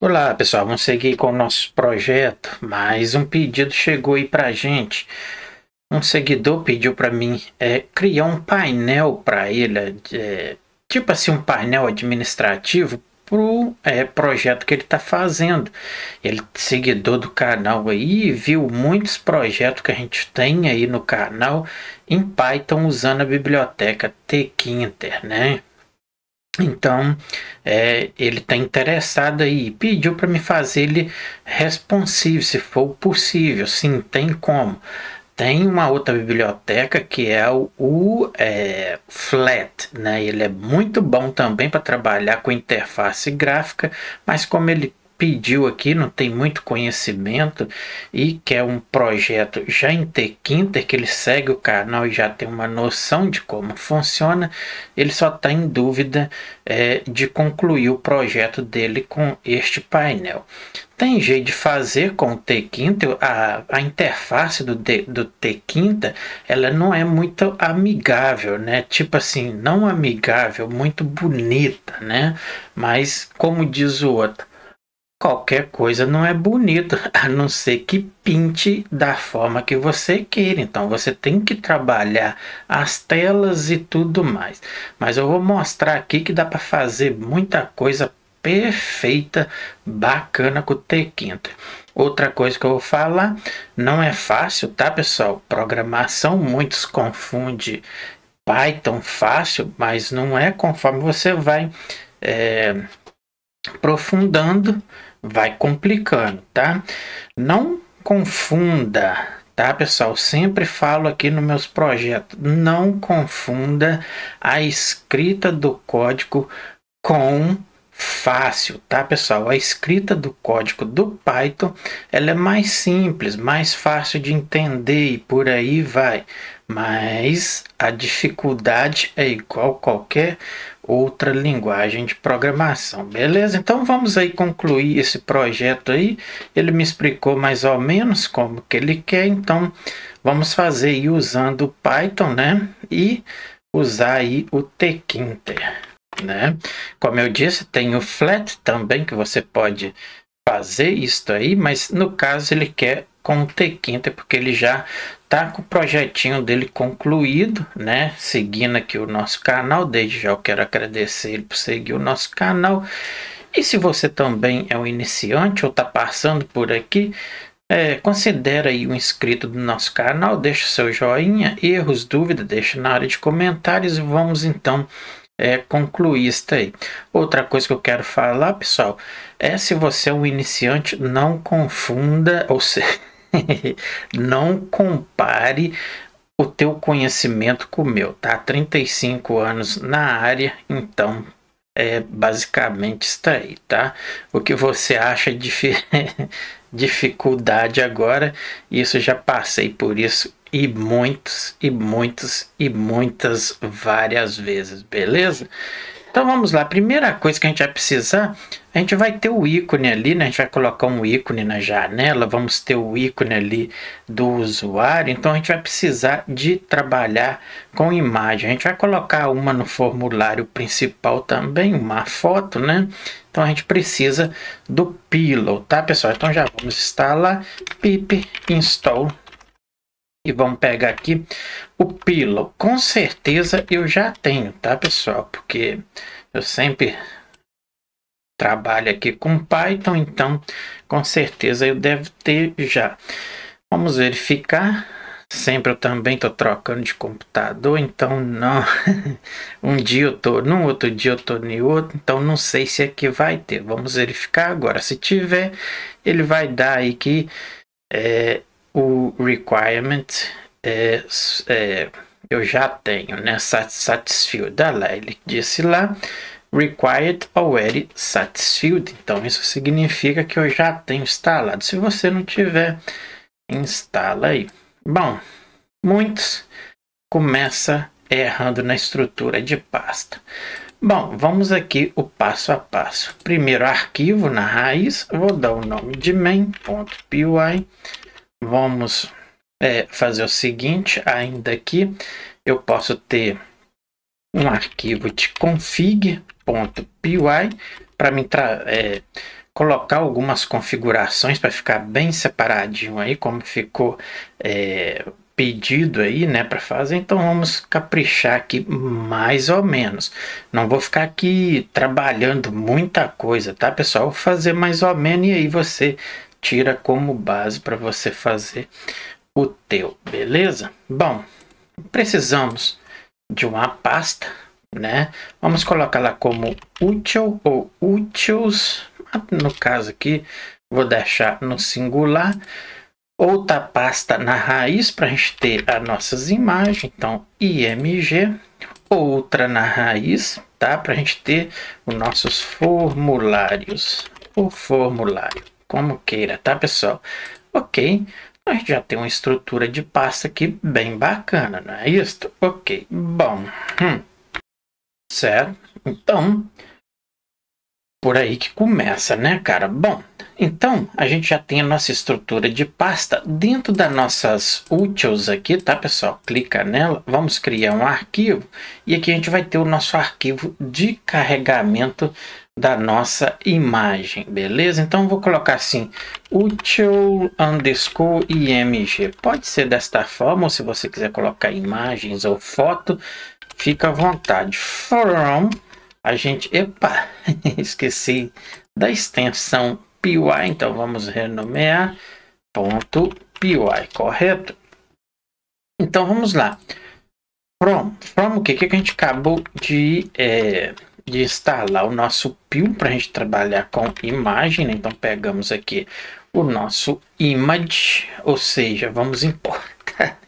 Olá pessoal, vamos seguir com o nosso projeto. Mais um pedido chegou aí pra gente. Um seguidor pediu para mim criar um painel para ele, tipo assim, um painel administrativo pro projeto que ele está fazendo. Ele é seguidor do canal aí, viu muitos projetos que a gente tem aí no canal em Python usando a biblioteca Tkinter, né? Então, ele está interessado aí, pediu para me fazer ele responsive, se for possível. Sim, tem como. Tem uma outra biblioteca que é o Flat, né? Ele é muito bom também para trabalhar com interface gráfica, mas como ele pediu aqui, não tem muito conhecimento e quer um projeto já em Tkinter, que ele segue o canal e já tem uma noção de como funciona, ele só está em dúvida de concluir o projeto dele com este painel. Tem jeito de fazer com o Tkinter, a interface do Tkinter, ela não é muito amigável, né? Tipo assim, não amigável, muito bonita, né? Mas, como diz o outro, qualquer coisa não é bonita, a não ser que pinte da forma que você queira. Então você tem que trabalhar as telas e tudo mais. Mas eu vou mostrar aqui que dá para fazer muita coisa perfeita, bacana com o Tkinter. Outra coisa que eu vou falar, não é fácil, tá pessoal? Programação, muitos confundem Python fácil, mas não é. Conforme você vai aprofundando, vai complicando, tá? Não confunda, tá, pessoal? Sempre falo aqui nos meus projetos, não confunda a escrita do código com fácil, tá, pessoal? A escrita do código do Python, ela é mais simples, mais fácil de entender e por aí vai. Mas a dificuldade é igual qualquer outra linguagem de programação, beleza? Então vamos aí concluir esse projeto aí. Ele me explicou mais ou menos como que ele quer, então vamos fazer aí usando o Python, né? E usar aí o Tkinter, né? Como eu disse, tem o Flat também que você pode fazer isso aí, mas no caso ele quer com o Tkinter porque ele já tá com o projetinho dele concluído, né? Seguindo aqui o nosso canal, desde já eu quero agradecer ele por seguir o nosso canal. E se você também é um iniciante ou está passando por aqui, considere aí um inscrito do nosso canal, deixa o seu joinha, erros, dúvidas, deixa na área de comentários e vamos então concluir isso aí. Outra coisa que eu quero falar, pessoal, se você é um iniciante, não confunda, ou seja, não compare o teu conhecimento com o meu, tá? 35 anos na área, então basicamente isso aí, tá? O que você acha de dificuldade agora, isso já passei por isso e muitas várias vezes, beleza? Então vamos lá, primeira coisa que a gente vai precisar, a gente vai ter o ícone ali, né? A gente vai colocar um ícone na janela, vamos ter o ícone ali do usuário, então a gente vai precisar de trabalhar com imagem. A gente vai colocar uma no formulário principal também, uma foto, né? Então a gente precisa do Pillow, tá pessoal? Então já vamos instalar pip install e vamos pegar aqui o Pillow. Com certeza eu já tenho, tá pessoal? Porque eu sempre trabalho aqui com Python, então com certeza eu devo ter já. Vamos verificar. Sempre eu também estou trocando de computador, então não. Um dia eu estou num, outro dia eu estou em outro, então não sei se aqui vai ter. Vamos verificar agora. Se tiver, ele vai dar aí que o requirement eu já tenho, né? Satisfied. Lá, ele disse lá required already satisfied. Então isso significa que eu já tenho instalado. Se você não tiver, instala aí. Bom, muitos começam errando na estrutura de pasta. Bom, vamos aqui o passo a passo. Primeiro arquivo na raiz, vou dar o nome de main.py. Vamos fazer o seguinte, ainda aqui eu posso ter um arquivo de config.py para me colocar algumas configurações para ficar bem separadinho aí, como ficou pedido aí, né, para fazer. Então vamos caprichar aqui mais ou menos. Não vou ficar aqui trabalhando muita coisa, tá, pessoal? Vou fazer mais ou menos e aí você tira como base para você fazer o teu, beleza? Bom, precisamos de uma pasta, né? Vamos colocar lá como útil ou úteis. No caso aqui, vou deixar no singular. Outra pasta na raiz para a gente ter as nossas imagens. Então, img. Outra na raiz, tá? Para a gente ter os nossos formulários. O formulário, como queira, tá, pessoal? Ok. A gente já tem uma estrutura de pasta aqui bem bacana, não é isso? Ok, bom. Certo? Então, por aí que começa, né, cara? Bom, então a gente já tem a nossa estrutura de pasta dentro das nossas úteis aqui, tá, pessoal? Clica nela, vamos criar um arquivo e aqui a gente vai ter o nosso arquivo de carregamento da nossa imagem, beleza? Então vou colocar assim, util_img. Pode ser desta forma, ou se você quiser colocar imagens ou foto, fica à vontade. From, a gente, epa, esqueci da extensão py, então vamos renomear .py, correto? Então vamos lá. From o que a gente acabou de instalar o nosso py para a gente trabalhar com imagem, né? Então pegamos aqui o nosso image, ou seja, vamos importar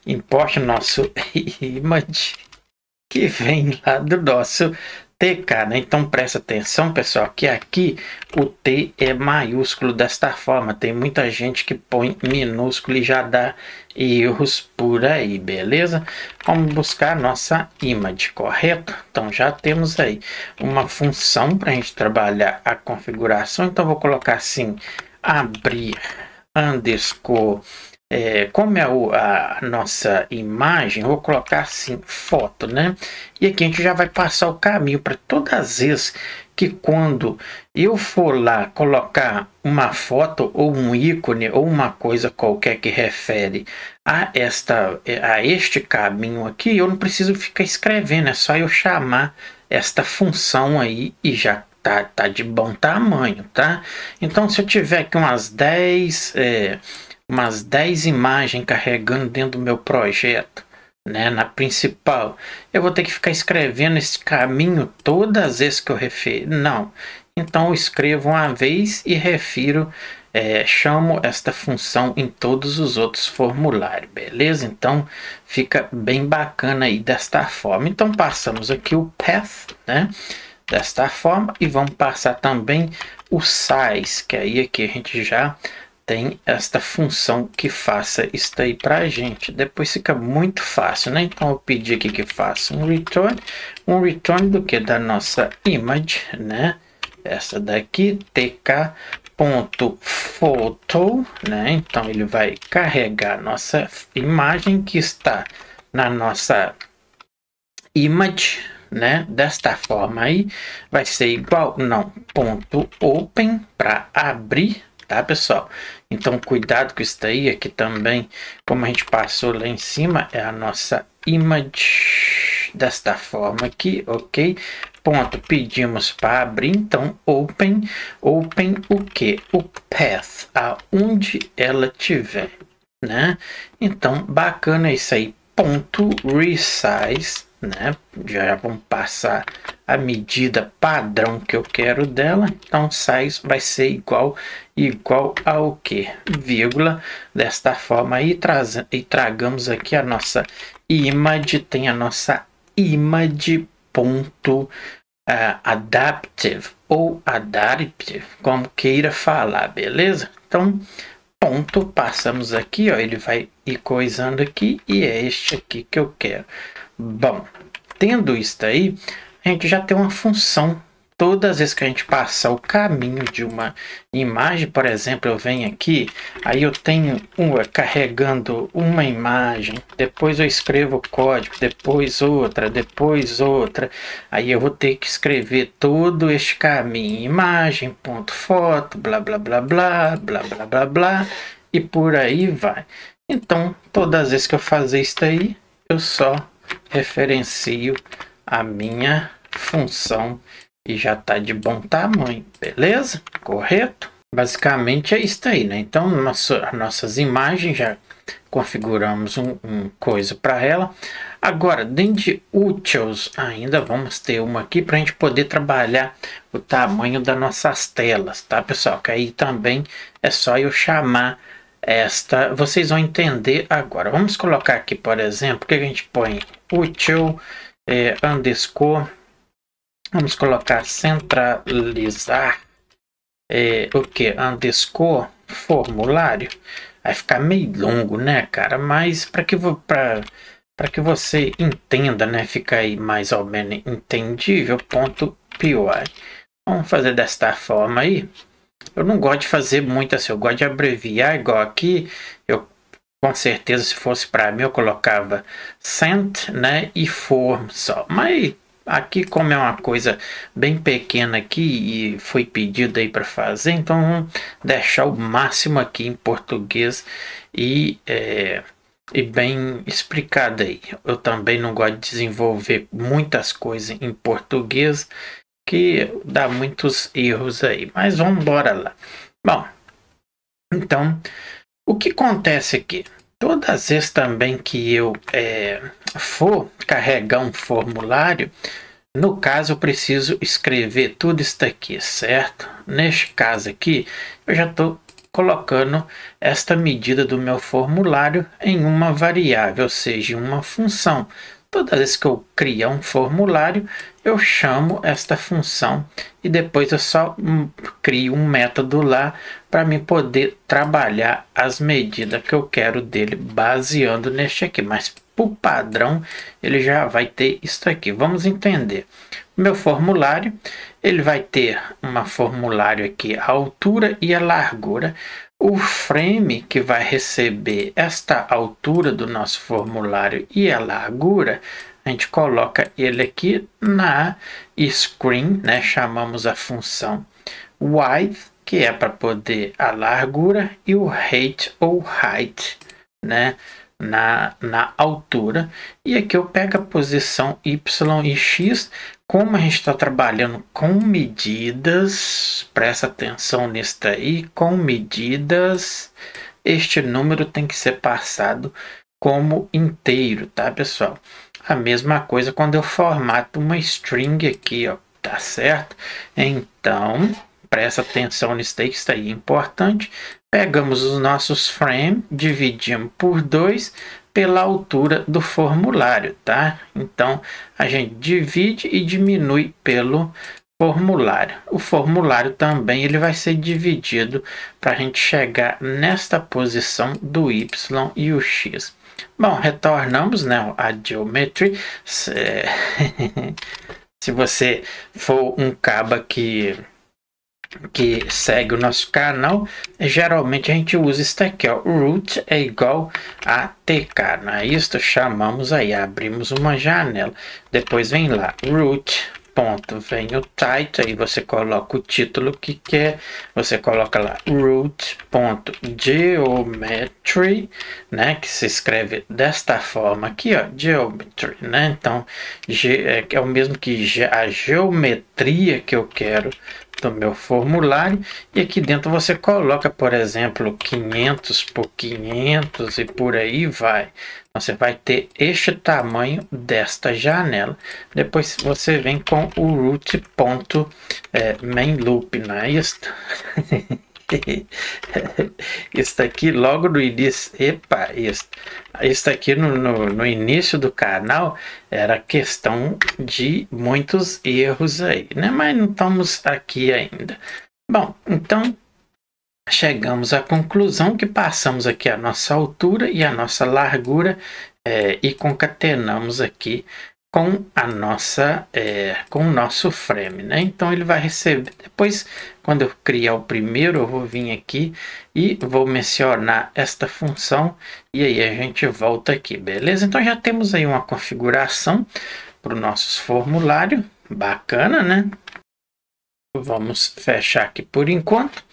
importe nosso image que vem lá do nosso TK, né? Então presta atenção, pessoal, que aqui o T é maiúsculo desta forma. Tem muita gente que põe minúsculo e já dá erros por aí, beleza? Vamos buscar a nossa image, correto? Então já temos aí uma função para a gente trabalhar a configuração. Então vou colocar assim, abrir underscore. Como é a nossa imagem, vou colocar assim, foto, né? E aqui a gente já vai passar o caminho para todas as vezes que quando eu for lá colocar uma foto ou um ícone ou uma coisa qualquer que refere a este caminho aqui, eu não preciso ficar escrevendo, é só eu chamar esta função aí e já tá de bom tamanho, tá? Então se eu tiver aqui umas 10 imagens carregando dentro do meu projeto, né, na principal, eu vou ter que ficar escrevendo esse caminho todas as vezes que eu refiro. Não. Então eu escrevo uma vez e refiro, chamo esta função em todos os outros formulários, beleza? Então fica bem bacana aí desta forma. Então passamos aqui o path, né, desta forma, e vamos passar também o size, que aí aqui a gente já tem esta função que faça isso aí para a gente. Depois fica muito fácil, né? Então eu pedi aqui que faça um return do que? Da nossa image, né? Essa daqui, tk.photo, né? Então ele vai carregar nossa imagem que está na nossa image, né? Desta forma aí, vai ser igual, não, ponto open para abrir, tá, pessoal? Então cuidado com isso aí. Aqui também, como a gente passou lá em cima, é a nossa image desta forma aqui, ok? Ponto, pedimos para abrir, então open o que? O path, aonde ela tiver, né? Então bacana isso aí. Ponto resize, né? Já vamos passar a medida padrão que eu quero dela. Então size vai ser igual ao que? Vírgula. Desta forma aí, tragamos aqui a nossa image. Tem a nossa image ponto adaptive ou adaptive, como queira falar, beleza? Então ponto, passamos aqui, ó, ele vai ir coisando aqui e é este aqui que eu quero. Bom, tendo isso aí, a gente já tem uma função todas as vezes que a gente passar o caminho de uma imagem, por exemplo, eu venho aqui, aí eu tenho carregando uma imagem, depois eu escrevo o código, depois outra, aí eu vou ter que escrever todo este caminho, imagem, ponto, foto, blá, blá, blá, blá, blá, blá, blá, blá, e por aí vai. Então, todas as vezes que eu fazer isso aí, eu só referencio a minha função e já está de bom tamanho, beleza? Correto? Basicamente é isso aí, né? Então, nossas imagens já configuramos um coisa para ela. Agora, dentro de utils, ainda vamos ter uma aqui para a gente poder trabalhar o tamanho das nossas telas, tá, pessoal? Que aí também é só eu chamar esta, vocês vão entender agora. Vamos colocar aqui, por exemplo, que a gente põe util underscore. Vamos colocar centralizar o que? Underscore formulário. Vai ficar meio longo, né, cara? Mas para que você entenda, né? Fica aí mais ou menos entendível. Ponto .py. Vamos fazer desta forma aí. Eu não gosto de fazer muito assim. Eu gosto de abreviar igual aqui. Eu com certeza, se fosse para mim, eu colocava cent, né? E form só. Mas aqui, como é uma coisa bem pequena aqui e foi pedido aí para fazer, então vamos deixar o máximo aqui em português e bem explicado aí. Eu também não gosto de desenvolver muitas coisas em português, que dá muitos erros aí. Mas vamos embora lá. Bom, então, o que acontece aqui? Todas as vezes também que eu for carregar um formulário, no caso eu preciso escrever tudo isso aqui, certo? Neste caso aqui, eu já estou colocando esta medida do meu formulário em uma variável, ou seja, em uma função. Toda vez que eu criar um formulário, eu chamo esta função e depois eu só crio um método lá para me poder trabalhar as medidas que eu quero dele baseando neste aqui. Mas por padrão ele já vai ter isso aqui. Vamos entender. Meu formulário, ele vai ter uma formulário aqui, a altura e a largura. O frame que vai receber esta altura do nosso formulário e a largura, a gente coloca ele aqui na screen, né? Chamamos a função width, que é para poder a largura, e o height ou height, né? Na altura. E aqui eu pego a posição y e x. Como a gente está trabalhando com medidas, presta atenção nisso aí, com medidas, este número tem que ser passado como inteiro, tá, pessoal? A mesma coisa quando eu formato uma string aqui, ó, tá certo? Então, presta atenção nisso aí, que isso aí é importante. Pegamos os nossos frames, dividimos por 2 pela altura do formulário, tá? Então, a gente divide e diminui pelo formulário. O formulário também ele vai ser dividido para a gente chegar nesta posição do y e o x. Bom, retornamos, né, a geometry. Se você for um caba que segue o nosso canal, geralmente a gente usa isso aqui, ó, root é igual a tk, não é isso? Chamamos aí, abrimos uma janela, depois vem lá, root, ponto, vem o title, aí você coloca o título que quer, você coloca lá, root.geometry, né, que se escreve desta forma aqui, ó, geometry, né, então, é o mesmo que a geometria que eu quero do meu formulário, e aqui dentro você coloca, por exemplo, 500 por 500 e por aí vai. Você vai ter este tamanho desta janela. Depois você vem com o root.mainLoop, não é isso? Isso aqui logo no início, isso aqui no início do canal era questão de muitos erros aí, né? Mas não estamos aqui ainda. Bom, então chegamos à conclusão que passamos aqui a nossa altura e a nossa largura e concatenamos aqui com a nossa com o nosso frame, né? Então ele vai receber depois, quando eu criar o primeiro, eu vou vir aqui e vou mencionar esta função e aí a gente volta aqui, beleza? Então já temos aí uma configuração para o nosso formulário, bacana, né? Vamos fechar aqui por enquanto.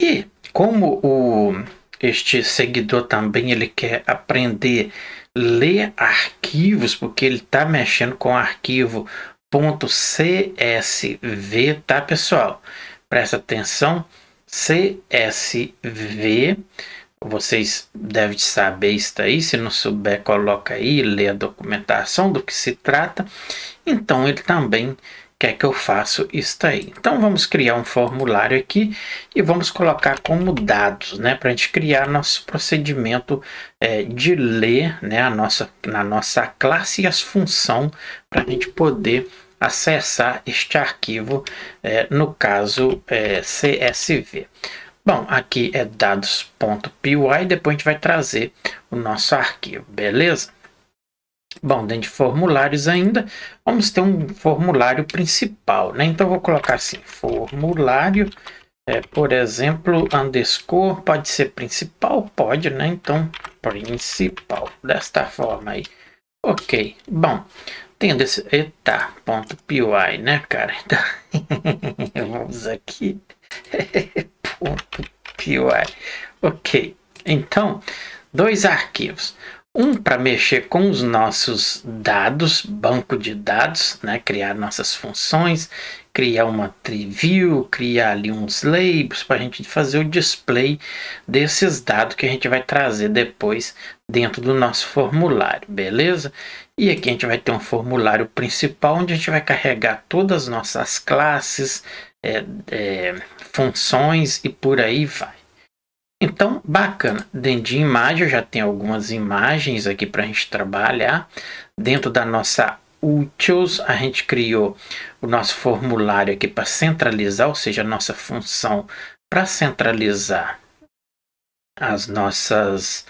E como este seguidor também ele quer aprender ler arquivos, porque ele está mexendo com arquivo .csv, tá, pessoal? Presta atenção, CSV, vocês devem saber isso aí, se não souber, coloca aí, lê a documentação do que se trata. Então ele também quer que eu faça isso aí. Então vamos criar um formulário aqui e vamos colocar como dados, né, para a gente criar nosso procedimento de ler, né, na nossa classe as funções para a gente poder acessar este arquivo, no caso CSV. Bom, aqui é dados.py, depois a gente vai trazer o nosso arquivo, beleza? Bom, dentro de formulários ainda, vamos ter um formulário principal, né? Então, eu vou colocar assim, formulário, por exemplo, underscore, pode ser principal? Pode, né? Então, principal, desta forma aí. Ok, bom, tendo esse, .py, né, cara? Então, vamos aqui, .py, ok. Então, dois arquivos. Um para mexer com os nossos dados, banco de dados, né? Criar nossas funções, criar uma tree view, criar ali uns labels para a gente fazer o display desses dados que a gente vai trazer depois dentro do nosso formulário, beleza? E aqui a gente vai ter um formulário principal onde a gente vai carregar todas as nossas classes, funções e por aí vai. Então, bacana. Dentro de imagem, eu já tenho algumas imagens aqui para a gente trabalhar. Dentro da nossa Utils, a gente criou o nosso formulário aqui para centralizar, ou seja, a nossa função para centralizar as nossas,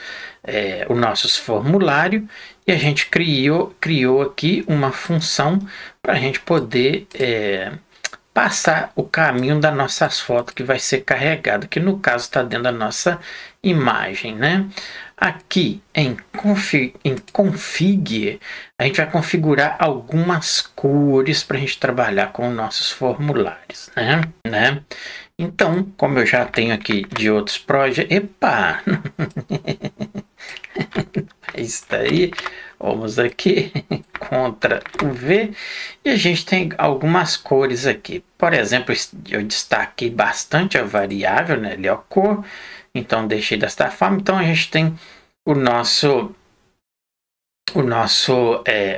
os nossos formulários. E a gente criou aqui uma função para a gente poder passar o caminho das nossas fotos que vai ser carregado, que no caso está dentro da nossa imagem, né? Aqui em config, a gente vai configurar algumas cores para a gente trabalhar com nossos formulários, né? Então, como eu já tenho aqui de outros projetos, epa, isso daí. Vamos aqui, Ctrl V, e a gente tem algumas cores aqui. Por exemplo, eu destaquei bastante a variável, né, ali a cor, então deixei desta forma. Então a gente tem o nosso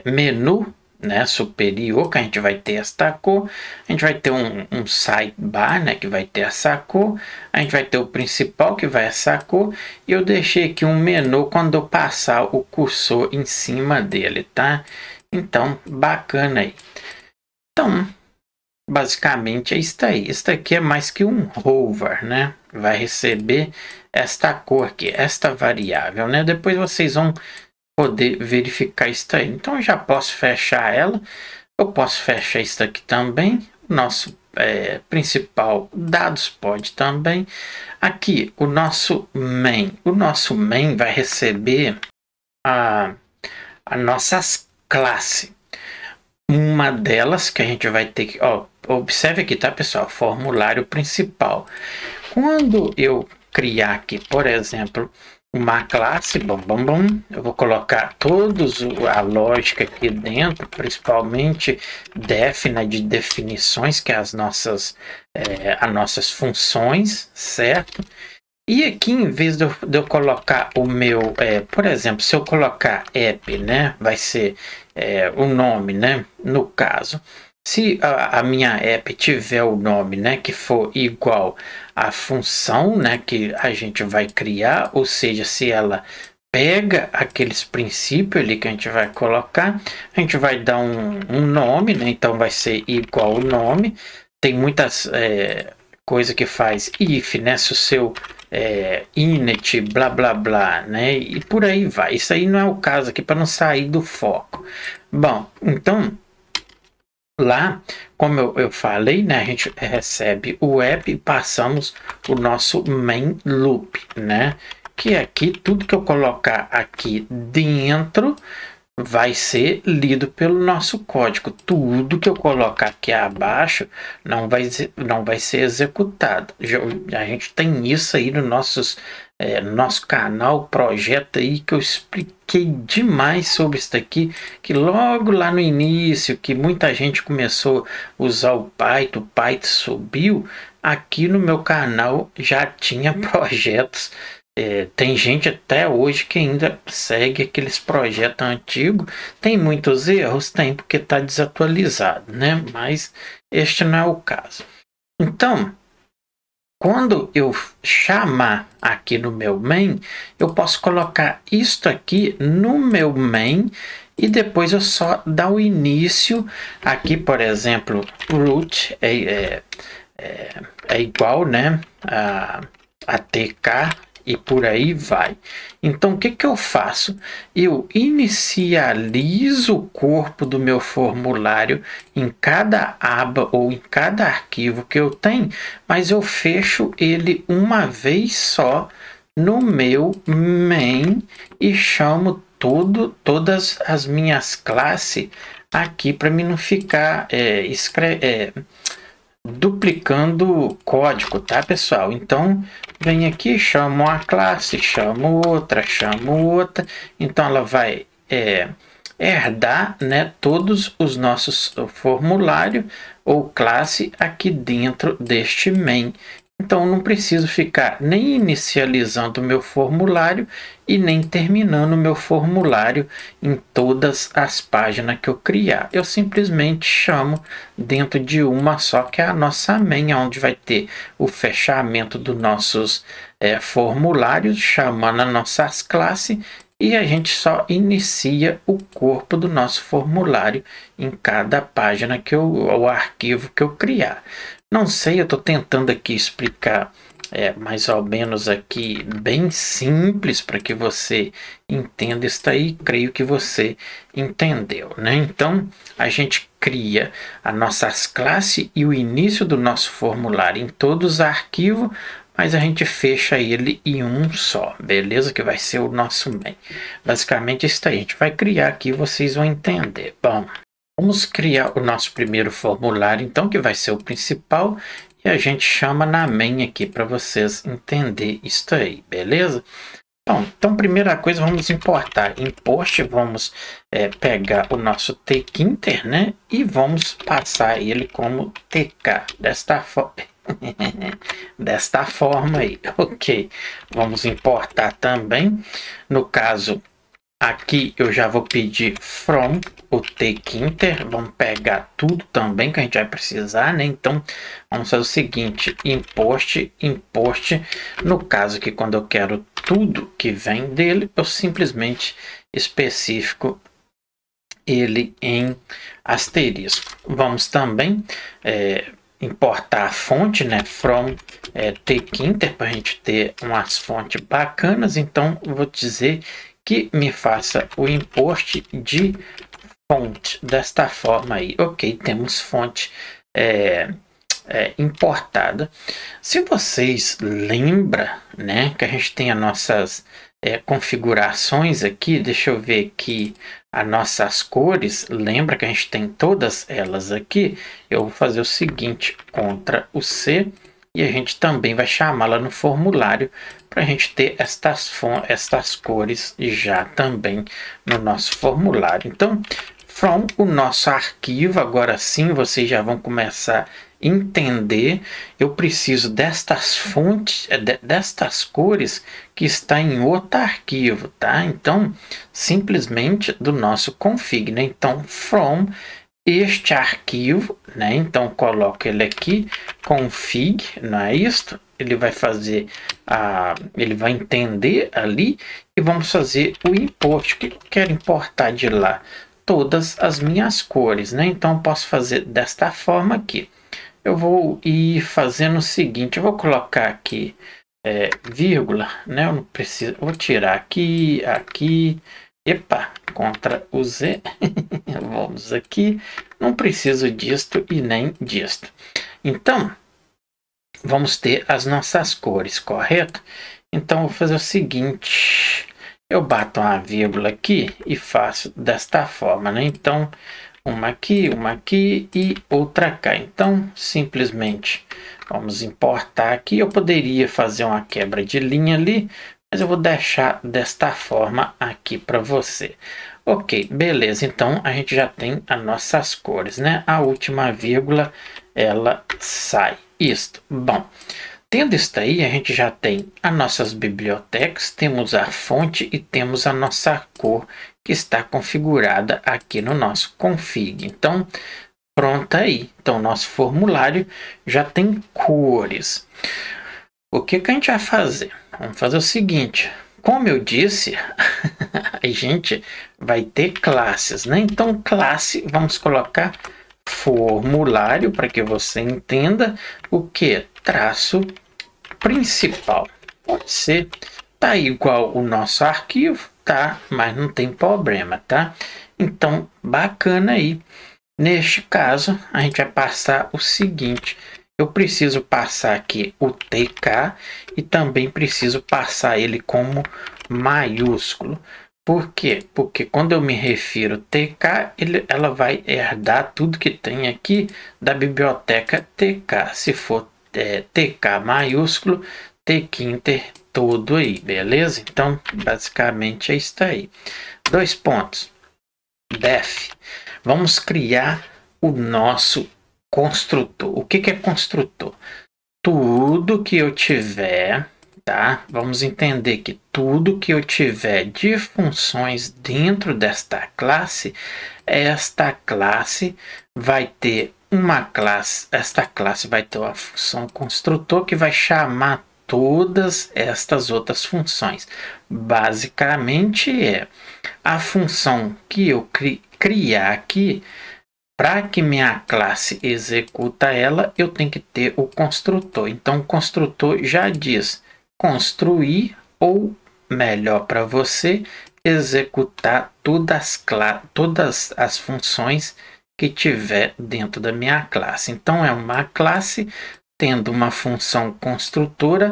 menu, né, superior, que a gente vai ter esta cor. A gente vai ter um sidebar, né, que vai ter essa cor. A gente vai ter o principal, que vai essa cor. E eu deixei aqui um menu quando eu passar o cursor em cima dele, tá? Então, bacana aí. Então, basicamente é isso aí. Isso aqui é mais que um hover, né? Vai receber esta cor aqui, esta variável, né? Depois vocês vão poder verificar isso aí. Então eu já posso fechar ela. Eu posso fechar isso aqui também. Nosso principal dados pode também. Aqui o nosso main. O nosso main vai receber as nossas classes. Uma delas que a gente vai ter que... observe aqui, tá, pessoal? Formulário principal. Quando eu criar aqui, por exemplo, uma classe, eu vou colocar todos a lógica aqui dentro, principalmente def, né, de definições, que é as nossas funções, certo? E aqui, em vez de eu colocar o meu, por exemplo, se eu colocar app, né, vai ser o nome, né, no caso. Se a minha app tiver o nome, né, que for igual à função, né, que a gente vai criar, ou seja, se ela pega aqueles princípios ali que a gente vai colocar, a gente vai dar um nome, né, então vai ser igual o nome. Tem muitas coisas que faz if, né, se o seu init, blá blá blá, né? E por aí vai. Isso aí não é o caso aqui para não sair do foco. Bom, então lá, como eu falei, né, a gente recebe o app e passamos o nosso main loop, né? Que aqui tudo que eu colocar aqui dentro vai ser lido pelo nosso código. Tudo que eu colocar aqui abaixo não vai ser executado. A gente tem isso aí no nosso canal, projeto aí que eu expliquei demais sobre isso aqui, que logo lá no início, que muita gente começou a usar o Python subiu, aqui no meu canal já tinha projetos. Tem gente até hoje que ainda segue aqueles projetos antigos. Tem muitos erros? Tem, porque está desatualizado, né? Mas este não é o caso. Então, quando eu chamar aqui no meu main, eu posso colocar isto aqui no meu main e depois eu só dar o início. Aqui, por exemplo, root é igual, né, a tk e por aí vai. Então, o que eu faço? Eu inicializo o corpo do meu formulário em cada aba ou em cada arquivo que eu tenho, mas eu fecho ele uma vez só no meu main e chamo todas as minhas classes aqui para mim não ficar duplicando código, tá, pessoal? Então, vem aqui, chamo uma classe, chamo outra, então ela vai herdar, né, todos os nossos formulários ou classe aqui dentro deste main. Então, não preciso ficar nem inicializando o meu formulário e nem terminando o meu formulário em todas as páginas que eu criar. Eu simplesmente chamo dentro de uma só, que é a nossa main, onde vai ter o fechamento dos nossos formulários, chamando as nossas classes, e a gente só inicia o corpo do nosso formulário em cada página ou arquivo que eu criar. Não sei, eu estou tentando aqui explicar mais ou menos aqui bem simples para que você entenda isso aí. Creio que você entendeu, né? Então a gente cria as nossas classes e o início do nosso formulário em todos os arquivos, mas a gente fecha ele em um só, beleza? Que vai ser o nosso main. Basicamente isso aí, a gente vai criar aqui, vocês vão entender. Bom, vamos criar o nosso primeiro formulário, então, que vai ser o principal, e a gente chama na main aqui para vocês entenderem isso aí, beleza? Bom, então, primeira coisa, vamos importar. Import, vamos pegar o nosso tkinter, né? E vamos passar ele como tk, desta forma. Desta forma aí, ok. Vamos importar também, no caso... Aqui eu já vou pedir from o tkinter, vamos pegar tudo também que a gente vai precisar, né? Então vamos fazer o seguinte, import, no caso que quando eu quero tudo que vem dele, eu simplesmente especifico ele em asterisco. Vamos também importar a fonte, né? From tkinter, para a gente ter umas fontes bacanas. Então eu vou dizer que me faça o import de fonte desta forma aí. Ok, temos fonte importada. Se vocês lembram, né, que a gente tem as nossas configurações aqui, deixa eu ver aqui as nossas cores, lembra que a gente tem todas elas aqui? Eu vou fazer o seguinte, Ctrl o C, e a gente também vai chamá-la no formulário para a gente ter estas cores já também no nosso formulário. Então, from o nosso arquivo, agora sim vocês já vão começar a entender. Eu preciso destas fontes, destas cores que está em outro arquivo, tá? Então, simplesmente do nosso config, né? Então, from este arquivo, né? Então coloco ele aqui, config, não é isto? Ele vai fazer ele vai entender ali e vamos fazer o import, que eu quero importar de lá todas as minhas cores, né? Então posso fazer desta forma aqui. Eu vou ir fazendo o seguinte, eu vou colocar aqui vírgula, né? Eu não preciso, vou tirar aqui, epa, Ctrl o Z, vamos aqui, não preciso disto e nem disto. Então, vamos ter as nossas cores, correto? Então, vou fazer o seguinte, eu bato uma vírgula aqui e faço desta forma, né? Então, uma aqui e outra cá. Então, simplesmente vamos importar aqui. Eu poderia fazer uma quebra de linha ali, mas eu vou deixar desta forma aqui para você. Ok, beleza. Então, a gente já tem as nossas cores, né? A última vírgula, ela sai. Isto. Bom, tendo isso aí, a gente já tem as nossas bibliotecas, temos a fonte e temos a nossa cor que está configurada aqui no nosso config. Então, pronto aí. Então, nosso formulário já tem cores. O que a gente vai fazer? Vamos fazer o seguinte. Como eu disse, a gente vai ter classes, né? Então, classe, vamos colocar formulário para que você entenda o que? Traço principal. Pode ser, tá igual o nosso arquivo, tá? Mas não tem problema, tá? Então, bacana aí. Neste caso, a gente vai passar o seguinte. Eu preciso passar aqui o TK e também preciso passar ele como maiúsculo. Por quê? Porque quando eu me refiro TK, ela vai herdar tudo que tem aqui da biblioteca TK. Se for TK maiúsculo, tkinter todo aí, beleza? Então, basicamente é isso aí. 2 pontos. Def. Vamos criar o nosso construtor. O que é construtor? Tudo que eu tiver, tá? Vamos entender que tudo que eu tiver de funções dentro desta classe, esta classe vai ter uma classe, esta classe vai ter uma função construtor que vai chamar todas estas outras funções. Basicamente é a função que eu criar aqui. Para que minha classe executa ela, eu tenho que ter o construtor. Então, o construtor já diz construir ou, melhor para você, executar todas as funções que tiver dentro da minha classe. Então, é uma classe tendo uma função construtora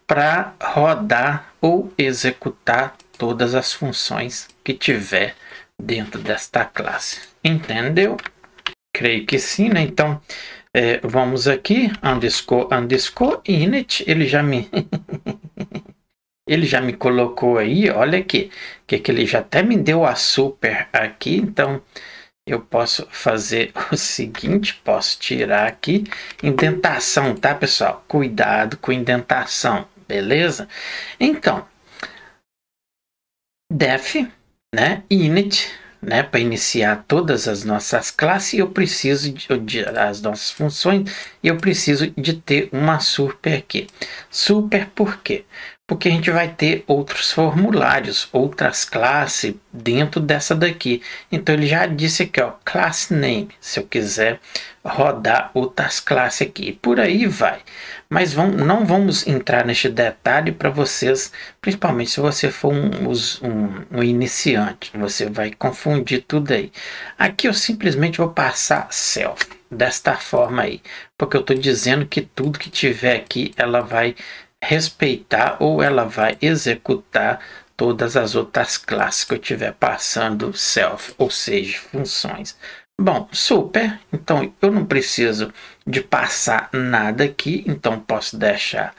para rodar ou executar todas as funções que tiver dentro desta classe. Entendeu? Creio que sim, né? Então, vamos aqui, underscore init, ele já me ele já me colocou aí, olha aqui, que ele já até me deu a super aqui, então eu posso fazer o seguinte, posso tirar aqui, indentação, tá, pessoal? Cuidado com indentação, beleza? Então, def, né, init, né, para iniciar todas as nossas classes, eu preciso as nossas funções, eu preciso de ter uma super aqui. Super por quê? Porque a gente vai ter outros formulários, outras classes dentro dessa daqui. Então ele já disse aqui, ó, class name, se eu quiser rodar outras classes aqui, por aí vai. Mas não vamos entrar neste detalhe para vocês, principalmente se você for um iniciante, você vai confundir tudo aí. Aqui eu simplesmente vou passar self, desta forma aí, porque eu estou dizendo que tudo que tiver aqui, ela vai respeitar ou ela vai executar todas as outras classes que eu estiver passando self, ou seja, funções. Bom, super, então eu não preciso de passar nada aqui, então posso deixar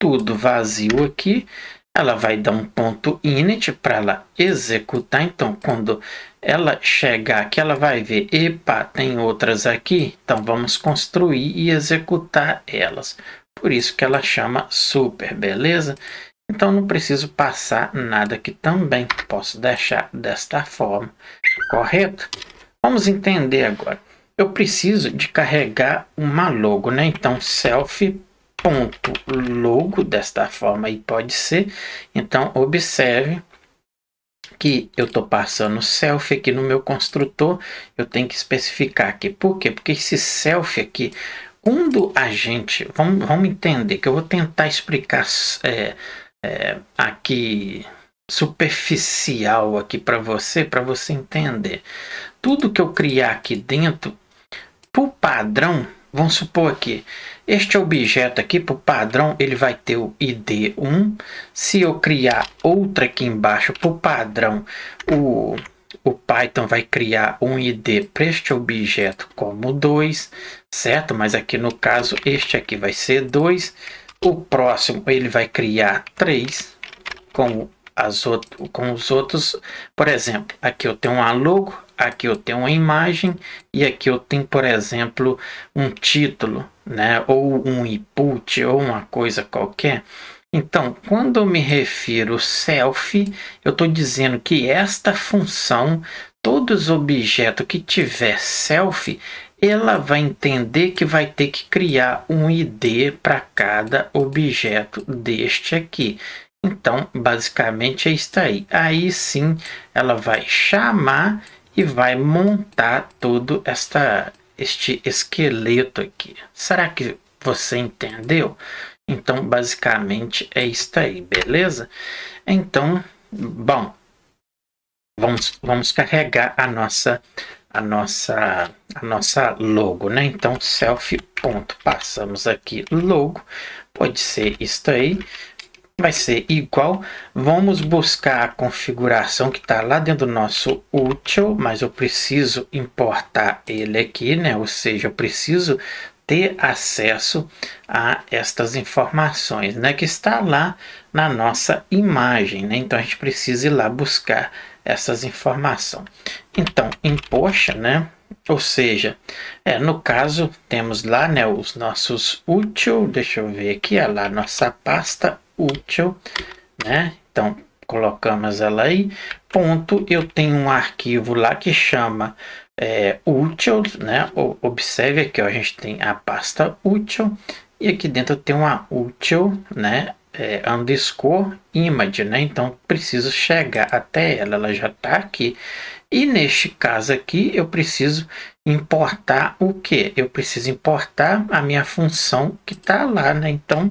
tudo vazio aqui. Ela vai dar um ponto init para ela executar, então quando ela chegar aqui, ela vai ver, epa, tem outras aqui, então vamos construir e executar elas. Por isso que ela chama super, beleza? Então não preciso passar nada aqui também, posso deixar desta forma, correto? Vamos entender agora. Eu preciso de carregar uma logo, né? Então self.logo, desta forma aí pode ser. Então observe que eu estou passando self aqui no meu construtor, eu tenho que especificar aqui. Por quê? Porque esse self aqui, quando a gente... Vamos entender que eu vou tentar explicar aqui superficial aqui para você entender. Tudo que eu criar aqui dentro, por padrão, vamos supor aqui, este objeto aqui, por padrão, ele vai ter o ID 1. Se eu criar outra aqui embaixo, por padrão, o Python vai criar um ID para este objeto como 2, certo? Mas aqui no caso, este aqui vai ser 2. O próximo, ele vai criar 3 com os outros. Por exemplo, aqui eu tenho uma logo, aqui eu tenho uma imagem e aqui eu tenho, por exemplo, um título, né? Ou um input ou uma coisa qualquer. Então, quando eu me refiro self, eu estou dizendo que esta função, todos os objetos que tiver self, ela vai entender que vai ter que criar um ID para cada objeto deste aqui. Então, basicamente é isso aí. Aí sim, ela vai chamar e vai montar todo este esqueleto aqui. Será que você entendeu? Então, basicamente é isso aí, beleza? Então, bom, vamos carregar a nossa logo, né? Então, self ponto, passamos aqui logo, pode ser isso aí. Vai ser igual, vamos buscar a configuração que está lá dentro do nosso util, mas eu preciso importar ele aqui, né? Ou seja, eu preciso ter acesso a estas informações, né? Que está lá na nossa imagem, né? Então a gente precisa ir lá buscar essas informações. Então, import, né? Ou seja, no caso, temos lá, né, os nossos util, deixa eu ver aqui, lá nossa pasta util, né? Então, colocamos ela aí, ponto, eu tenho um arquivo lá que chama util, né? Observe aqui, ó, a gente tem a pasta util, e aqui dentro tem uma util, né? Underscore image, né? Então, preciso chegar até ela já está aqui. E neste caso aqui, eu preciso importar o que? Eu preciso importar a minha função que está lá, né? Então,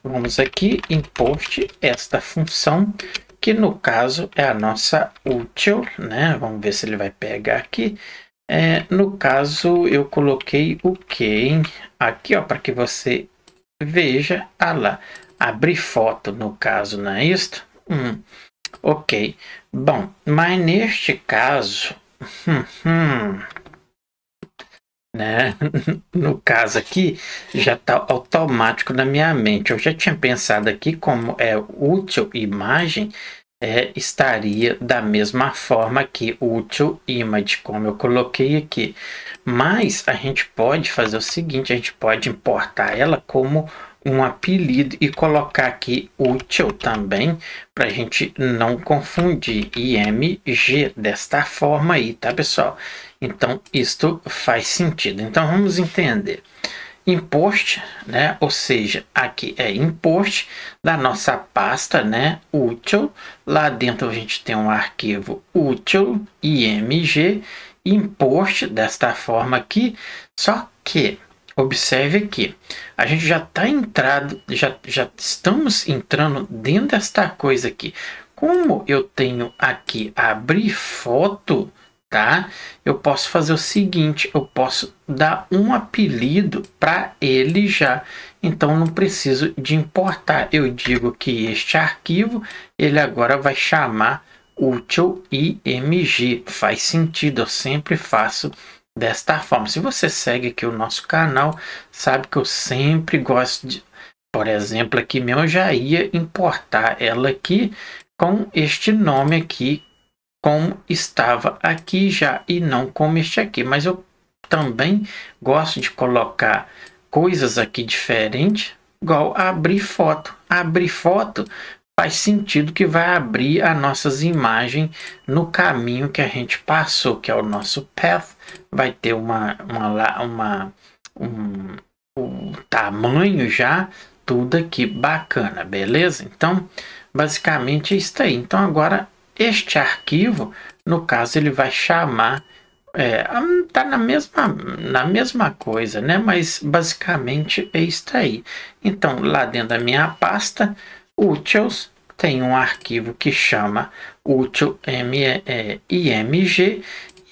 vamos aqui, import esta função, que no caso é a nossa util, né? Vamos ver se ele vai pegar aqui. No caso, eu coloquei o que? Aqui, ó, para que você veja, lá, abrir foto, no caso, não é isto? Ok, bom, mas neste caso, né? No caso aqui, já está automático na minha mente. Eu já tinha pensado aqui como é útil imagem, estaria da mesma forma que útil image, como eu coloquei aqui. Mas a gente pode fazer o seguinte, a gente pode importar ela como um apelido e colocar aqui útil também, para a gente não confundir, img, desta forma aí, tá, pessoal? Então, isto faz sentido. Então, vamos entender. Import, né? Ou seja, aqui é import da nossa pasta, né? Util. Lá dentro a gente tem um arquivo util, img, import desta forma aqui, só que observe aqui, a gente já está entrado, já estamos entrando dentro desta coisa aqui. Como eu tenho aqui abrir foto, tá? Eu posso fazer o seguinte, eu posso dar um apelido para ele já. Então não preciso de importar. Eu digo que este arquivo, ele agora vai chamar util img. Faz sentido, eu sempre faço desta forma. Se você segue aqui o nosso canal, sabe que eu sempre gosto de, por exemplo, aqui mesmo eu já ia importar ela aqui com este nome aqui, como estava aqui já, e não como este aqui. Mas eu também gosto de colocar coisas aqui diferentes, igual abrir foto. Abrir foto faz sentido que vai abrir as nossas imagens no caminho que a gente passou, que é o nosso path. Vai ter um tamanho já, tudo aqui bacana, beleza? Então, basicamente é isso aí. Então, agora, este arquivo, no caso, ele vai chamar tá na mesma coisa, né? Mas basicamente é isso aí. Então, lá dentro da minha pasta utils, tem um arquivo que chama util.img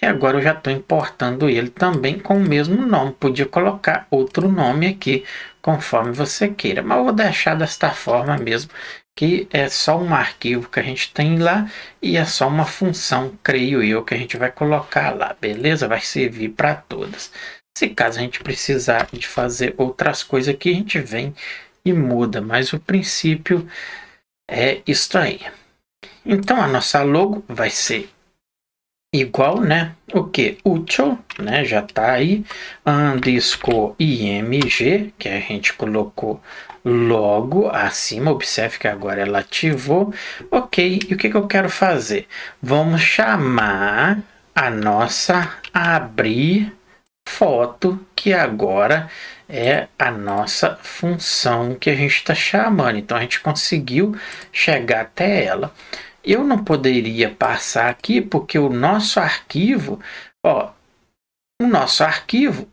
e agora eu já estou importando ele também com o mesmo nome. Podia colocar outro nome aqui, conforme você queira, mas eu vou deixar desta forma mesmo, que é só um arquivo que a gente tem lá e é só uma função, creio eu, que a gente vai colocar lá, beleza? Vai servir para todas. Se caso a gente precisar de fazer outras coisas aqui, a gente vem e muda, mas o princípio é isso aí. Então a nossa logo vai ser igual, né? O que? Util, né? Já tá aí. Underscore img, que a gente colocou logo acima. Observe que agora ela ativou. Ok, e o que eu quero fazer? Vamos chamar a nossa abrir foto, que agora é a nossa função que a gente está chamando. Então a gente conseguiu chegar até ela. Eu não poderia passar aqui porque o nosso arquivo,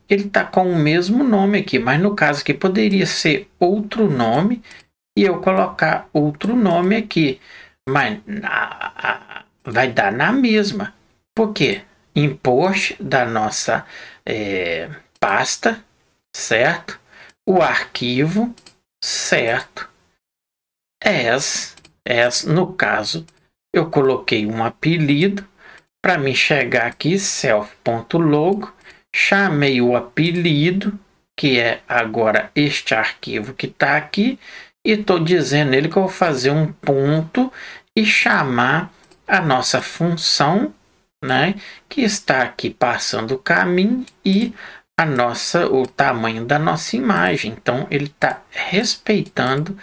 ele está com o mesmo nome aqui, mas no caso aqui poderia ser outro nome e eu colocar outro nome aqui, mas vai dar na mesma. Por quê? Import da nossa pasta, certo? O arquivo, certo? As, no caso, eu coloquei um apelido para me chegar aqui, self.logo, chamei o apelido, que é agora este arquivo que está aqui, e estou dizendo ele que eu vou fazer um ponto e chamar a nossa função, né, que está aqui passando o caminho e o tamanho da nossa imagem. Então ele está respeitando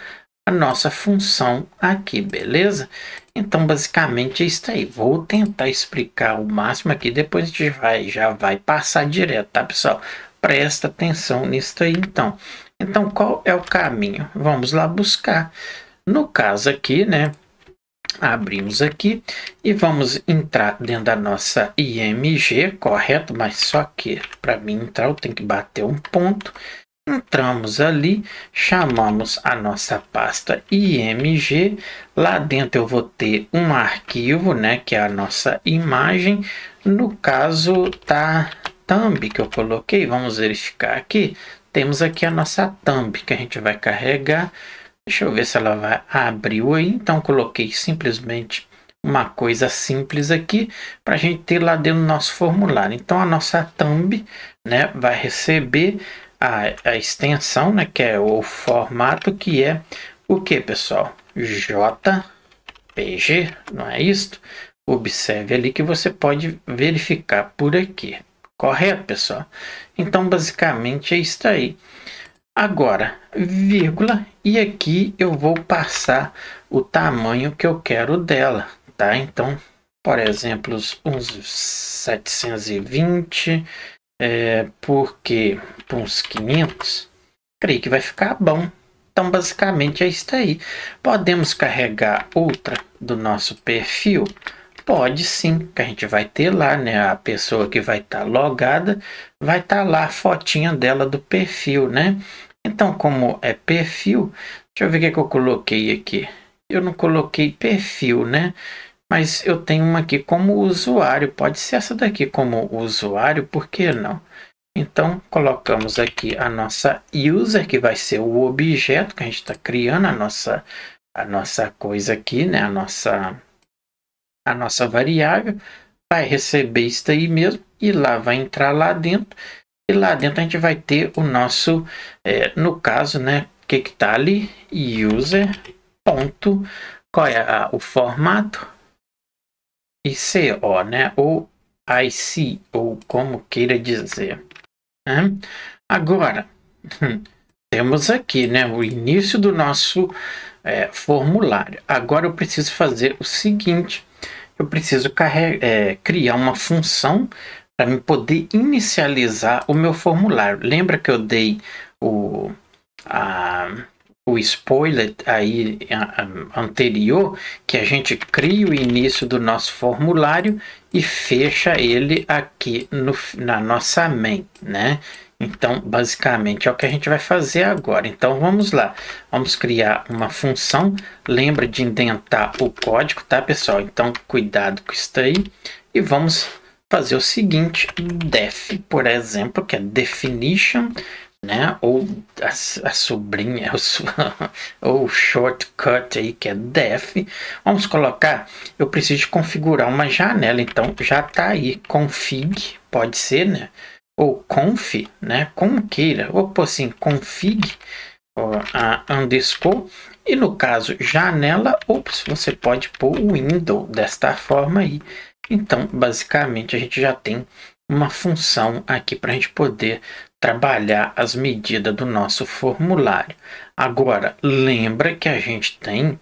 a nossa função aqui, beleza? Então basicamente é isso aí. Vou tentar explicar o máximo aqui, depois a gente já vai passar direto, tá, pessoal? Presta atenção nisso aí, então. Então qual é o caminho? Vamos lá buscar. No caso aqui, né, abrimos aqui e vamos entrar dentro da nossa IMG, correto? Mas só que para mim entrar eu tenho que bater um ponto. Entramos ali, chamamos a nossa pasta IMG. Lá dentro eu vou ter um arquivo, né, que é a nossa imagem. No caso tá thumb que eu coloquei. Vamos verificar aqui. Temos aqui a nossa thumb que a gente vai carregar. Deixa eu ver se ela vai abrir aí. Então coloquei simplesmente uma coisa simples aqui para a gente ter lá dentro do nosso formulário. Então a nossa thumb, né, vai receber a extensão, né, que é o formato, que é o que, pessoal? JPG, não é isso? Observe ali que você pode verificar por aqui, correto, pessoal? Então basicamente é isso aí. Agora, vírgula, e aqui eu vou passar o tamanho que eu quero dela, tá? Então, por exemplo, uns 720, porque por uns 500, creio que vai ficar bom. Então, basicamente é isso aí. Podemos carregar outra do nosso perfil? Pode sim, que a gente vai ter lá, né? A pessoa que vai estar logada, vai estar lá a fotinha dela do perfil, né? Então, como é perfil, deixa eu ver o que eu coloquei aqui. Eu não coloquei perfil, né? Mas eu tenho uma aqui como usuário. Pode ser essa daqui como usuário, por que não? Então, colocamos aqui a nossa user, que vai ser o objeto que a gente está criando, a nossa coisa aqui, né? A nossa variável. Vai receber isso aí mesmo e lá vai entrar lá dentro. E lá dentro a gente vai ter o nosso, no caso, né? O que está ali? User. Ponto, qual é o formato? ICO, né? Ou IC, ou como queira dizer. Né? Agora, temos aqui, né, o início do nosso formulário. Agora eu preciso fazer o seguinte. Eu preciso criar uma função para me poder inicializar o meu formulário. Lembra que eu dei o spoiler aí anterior, que a gente cria o início do nosso formulário e fecha ele aqui na nossa main, né? Então, basicamente, é o que a gente vai fazer agora. Então, vamos lá. Vamos criar uma função. Lembra de indentar o código, tá, pessoal? Então, cuidado com isso aí. E vamos fazer o seguinte. Def, por exemplo, que é definition, né? Ou a sobrinha, ou o shortcut aí, que é def. Vamos colocar, eu preciso de configurar uma janela. Então, já tá aí. Config, pode ser, né? Ou conf, né? Como queira, ou pôr assim, config, a underscore, e no caso janela, ops, você pode pôr o window desta forma aí. Então, basicamente, a gente já tem uma função aqui para a gente poder trabalhar as medidas do nosso formulário. Agora, lembra que a gente tem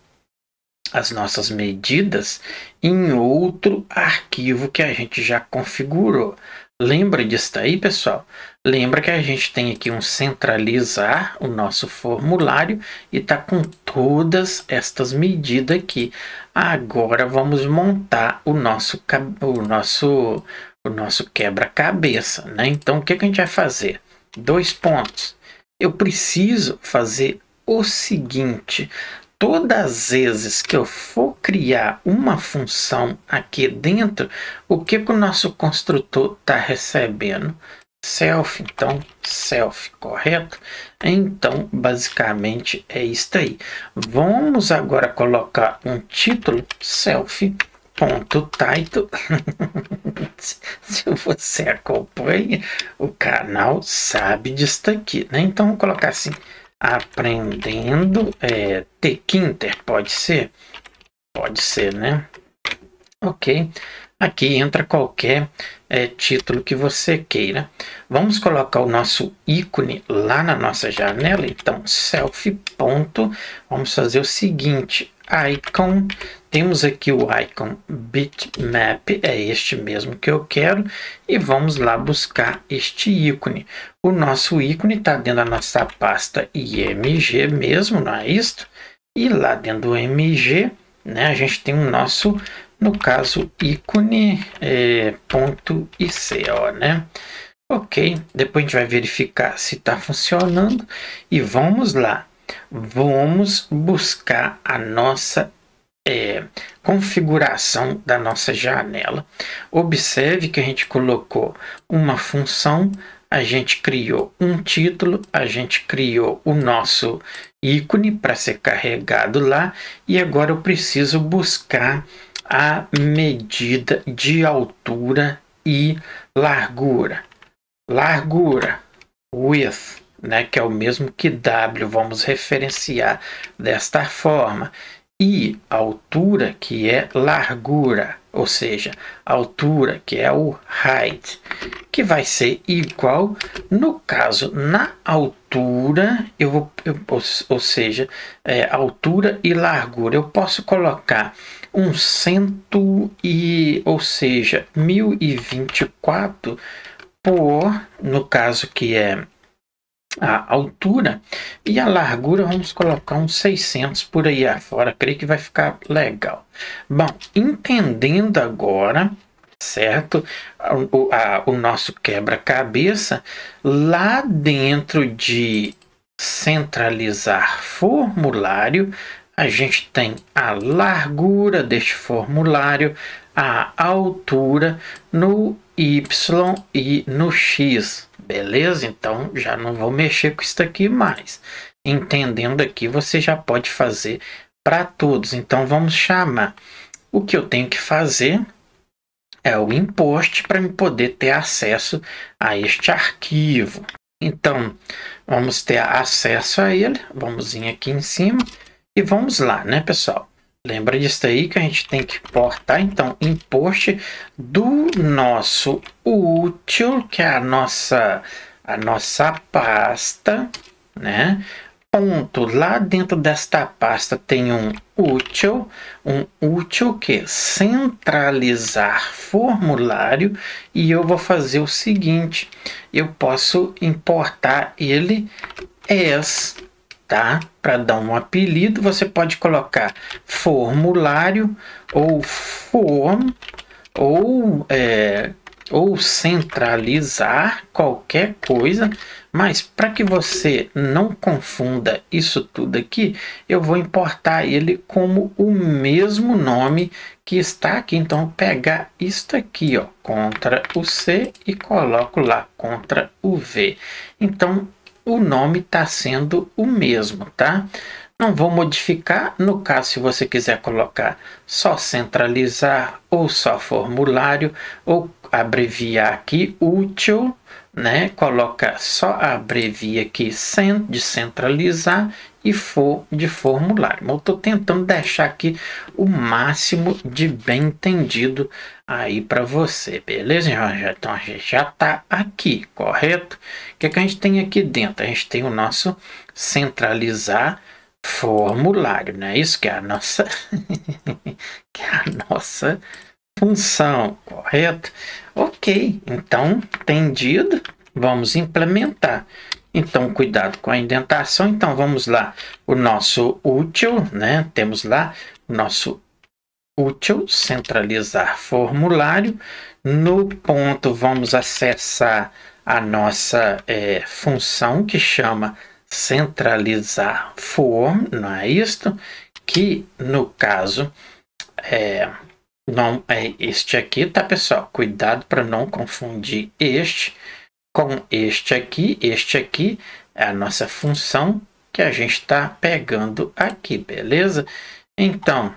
as nossas medidas em outro arquivo que a gente já configurou. Lembra disso aí, pessoal? Lembra que a gente tem aqui um centralizar o nosso formulário e tá com todas estas medidas aqui. Agora vamos montar o nosso quebra-cabeça, né? Então o que a gente vai fazer? 2 pontos. Eu preciso fazer o seguinte: todas as vezes que eu for criar uma função aqui dentro, o que o nosso construtor está recebendo? Self, então self, correto? Então, basicamente é isso aí. Vamos agora colocar um título self.title. Se você acompanha o canal, sabe disso aqui, né? Então, vou colocar assim: aprendendo Tkinter, pode ser? Pode ser, né? Ok. Aqui entra qualquer título que você queira. Vamos colocar o nosso ícone lá na nossa janela. Então, self. Vamos fazer o seguinte: icon. Temos aqui o icon bitmap, é este mesmo que eu quero. E vamos lá buscar este ícone. O nosso ícone está dentro da nossa pasta img mesmo, não é isto? E lá dentro do img, né, a gente tem o nosso, no caso, ícone .ico, né? Ok, depois a gente vai verificar se está funcionando. E vamos lá. Vamos buscar a nossa configuração da nossa janela. Observe que a gente colocou uma função, a gente criou um título, a gente criou o nosso ícone para ser carregado lá, e agora eu preciso buscar a medida de altura e largura. Largura, width, né, que é o mesmo que W, vamos referenciar desta forma. E altura, que é largura, ou seja, altura, que é o height, que vai ser igual, no caso, na altura, ou seja, altura e largura, eu posso colocar um ou seja, 1024 por, no caso que é a altura, e a largura vamos colocar uns 600 por aí afora, creio que vai ficar legal. Bom, entendendo agora, certo, o nosso quebra-cabeça, lá dentro de centralizar formulário, a gente tem a largura deste formulário, a altura no Y e no X. Beleza? Então já não vou mexer com isso aqui mais. Entendendo aqui, você já pode fazer para todos. Então vamos chamar. O que eu tenho que fazer é o import para eu poder ter acesso a este arquivo. Então vamos ter acesso a ele. Vamos vir aqui em cima e vamos lá, né, pessoal? Lembra disso aí que a gente tem que importar. Então, import do nosso útil, que é a nossa pasta, né? Ponto. Lá dentro desta pasta tem um útil que é centralizar formulário, e eu vou fazer o seguinte: eu posso importar ele as tá? Para dar um apelido, você pode colocar formulário ou form ou centralizar qualquer coisa, mas para que você não confunda isso tudo aqui, eu vou importar ele como o mesmo nome que está aqui. Então, eu vou pegar isto aqui, ó, Ctrl C e coloco lá Ctrl V. Então, o nome está sendo o mesmo, tá? Não vou modificar. No caso, se você quiser colocar só centralizar ou só formulário, ou abreviar aqui útil, né? Coloca só abrevia aqui de centralizar e for de formulário. Eu estou tentando deixar aqui o máximo de bem entendido aí para você, beleza? Então a gente já está aqui, correto? O que a gente tem aqui dentro? A gente tem o nosso centralizar formulário, né? Isso que é a nossa que é a nossa função, correto? Ok, então entendido, vamos implementar. Então, cuidado com a indentação. Então, vamos lá, o nosso útil, né? Temos lá o nosso útil, centralizar formulário. No ponto, vamos acessar a nossa função que chama centralizar form, não é isto? Que no caso não é este aqui, tá, pessoal? Cuidado para não confundir este com este aqui. Este aqui é a nossa função que a gente está pegando aqui, beleza? Então,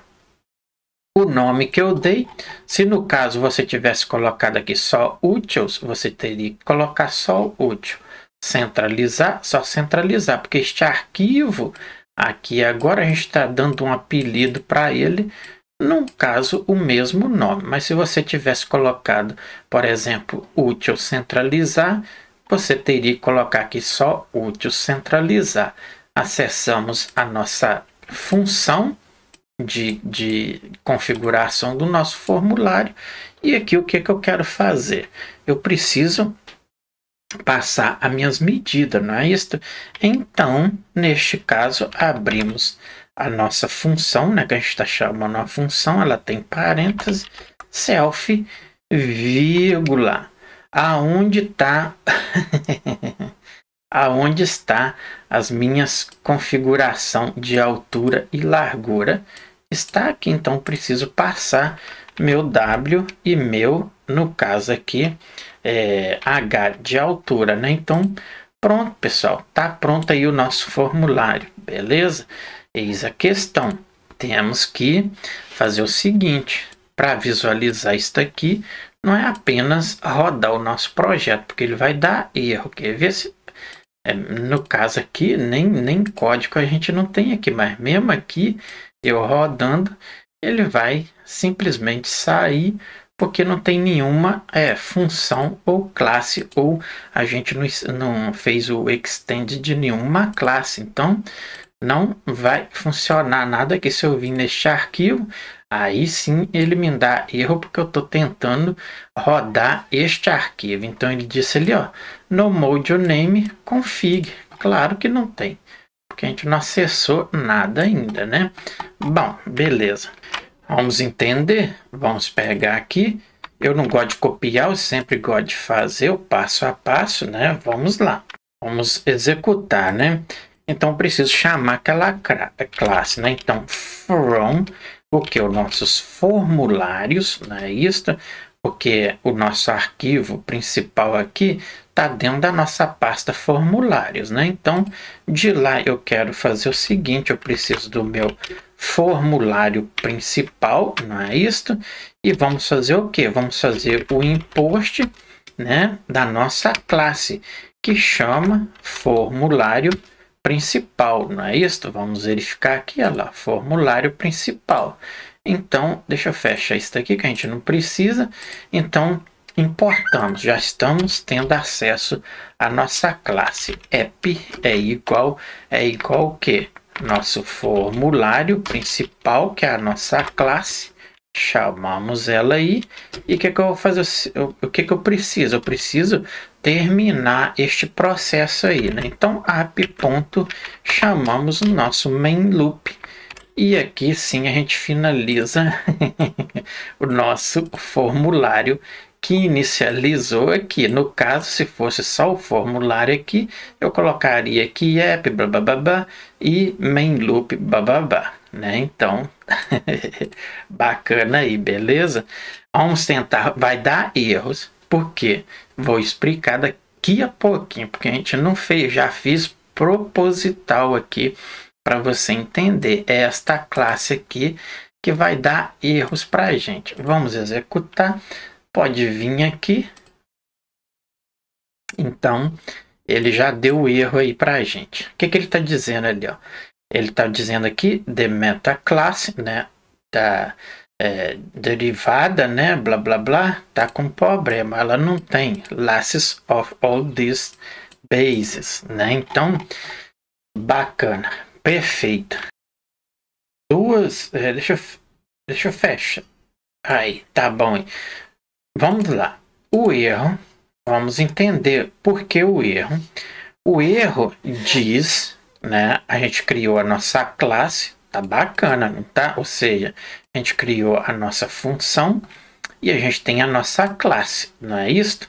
o nome que eu dei, se no caso você tivesse colocado aqui só úteis, você teria que colocar só útil. Centralizar, só centralizar, porque este arquivo aqui agora a gente está dando um apelido para ele, no caso o mesmo nome. Mas se você tivesse colocado, por exemplo, útil centralizar, você teria que colocar aqui só útil centralizar. Acessamos a nossa função de configuração do nosso formulário. E aqui o que eu quero fazer? Eu preciso passar as minhas medidas, não é isso? Então, neste caso, abrimos a nossa função, né, que a gente está chamando uma função, ela tem parênteses, self, vírgula, aonde está aonde está as minhas configuração de altura e largura, está aqui. Então, preciso passar meu W e meu, no caso aqui, H de altura, né? Então, pronto, pessoal, tá pronto aí o nosso formulário, beleza? Eis a questão, temos que fazer o seguinte, para visualizar isso aqui, não é apenas rodar o nosso projeto, porque ele vai dar erro. Quer ver se no caso aqui, nem código a gente não tem aqui, mas mesmo aqui, eu rodando, ele vai simplesmente sair, porque não tem nenhuma função ou classe, ou a gente não fez o extend de nenhuma classe. Então, não vai funcionar nada aqui. Se eu vir neste arquivo, aí sim ele me dá erro, porque eu estou tentando rodar este arquivo. Então ele disse ali, ó, no module name config. Claro que não tem, porque a gente não acessou nada ainda, né? Bom, beleza. Vamos entender. Vamos pegar aqui. Eu não gosto de copiar, eu sempre gosto de fazer o passo a passo, né? Vamos lá. Vamos executar, né? Então, eu preciso chamar aquela classe, né? Então, from, porque os nossos formulários, não é isso? Porque o nosso arquivo principal aqui está dentro da nossa pasta formulários, né? Então, de lá eu quero fazer o seguinte, eu preciso do meu formulário principal, não é isso? E vamos fazer o quê? Vamos fazer o import, né, da nossa classe, que chama formulário principal, não é isso? Vamos verificar aqui, olha lá, formulário principal. Então, deixa eu fechar isso aqui que a gente não precisa. Então, importamos, já estamos tendo acesso à nossa classe. App é igual o quê? Nosso formulário principal, que é a nossa classe. Chamamos ela aí. E o que eu vou fazer? O que eu preciso? Eu preciso terminar este processo aí, né? Então, app ponto, chamamos o nosso main loop e aqui sim a gente finaliza o nosso formulário que inicializou aqui. No caso, se fosse só o formulário aqui, eu colocaria aqui app blá, blá, blá, blá, e main loop blá, blá, blá, né? Então, bacana aí, beleza? Vamos tentar, vai dar erros, porque vou explicar daqui a pouquinho, porque a gente não fez, já fiz proposital aqui para você entender. É esta classe aqui que vai dar erros para a gente. Vamos executar. Pode vir aqui. Então, ele já deu erro aí para a gente. O que ele está dizendo ali? Ó? Ele está dizendo aqui, the meta class, né? Da derivada, né? Blá, blá, blá. Tá com problema. Ela não tem classes of all these bases, né? Então, bacana. Perfeito. Duas... deixa eu fechar. Aí, tá bom. Vamos lá. O erro, vamos entender por que o erro. O erro diz, né? A gente criou a nossa classe, tá bacana, não tá? Ou seja, a gente criou a nossa função e a gente tem a nossa classe, não é isso?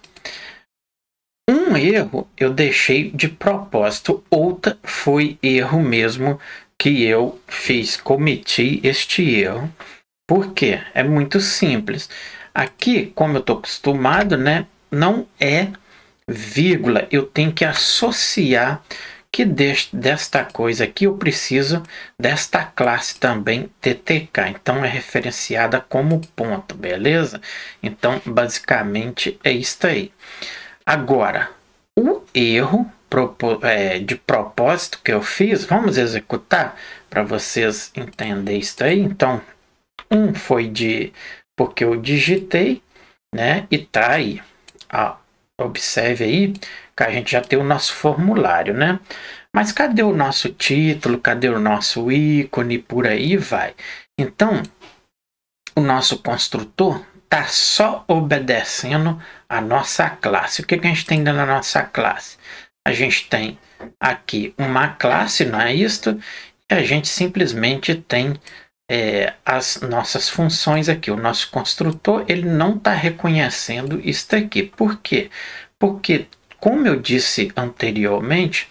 Um erro eu deixei de propósito, outra foi erro mesmo que eu fiz, cometi este erro. Por quê? É muito simples. Aqui, como eu estou acostumado, né, não é vírgula. Eu tenho que associar que desta coisa aqui eu preciso desta classe também TTK. Então, é referenciada como ponto, beleza? Então, basicamente, é isso aí. Agora, o erro de propósito que eu fiz, vamos executar para vocês entenderem isso aí. Então, foi porque eu digitei, né? E tá aí. Ó, observe aí que a gente já tem o nosso formulário, né? Mas cadê o nosso título? Cadê o nosso ícone? Por aí vai. Então, o nosso construtor tá só obedecendo a nossa classe. O que a gente tem na nossa classe? A gente tem aqui uma classe, não é isto? E a gente simplesmente tem as nossas funções aqui. O nosso construtor ele não está reconhecendo isso aqui. Por quê? Porque, como eu disse anteriormente,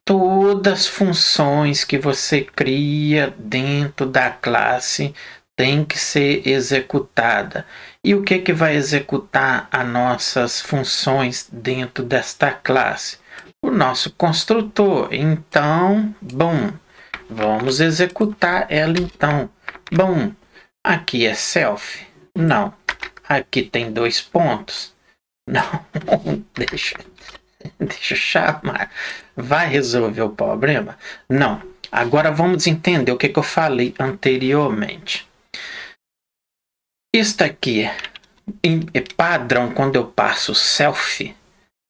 todas as funções que você cria dentro da classe tem que ser executada. E o que vai executar as nossas funções dentro desta classe? O nosso construtor. Então, bom, vamos executar ela então. Bom, aqui é self? Não. Aqui tem 2 pontos? Não. Deixa eu chamar. Vai resolver o problema? Não. Agora vamos entender o que eu falei anteriormente. Isto aqui é padrão quando eu passo self.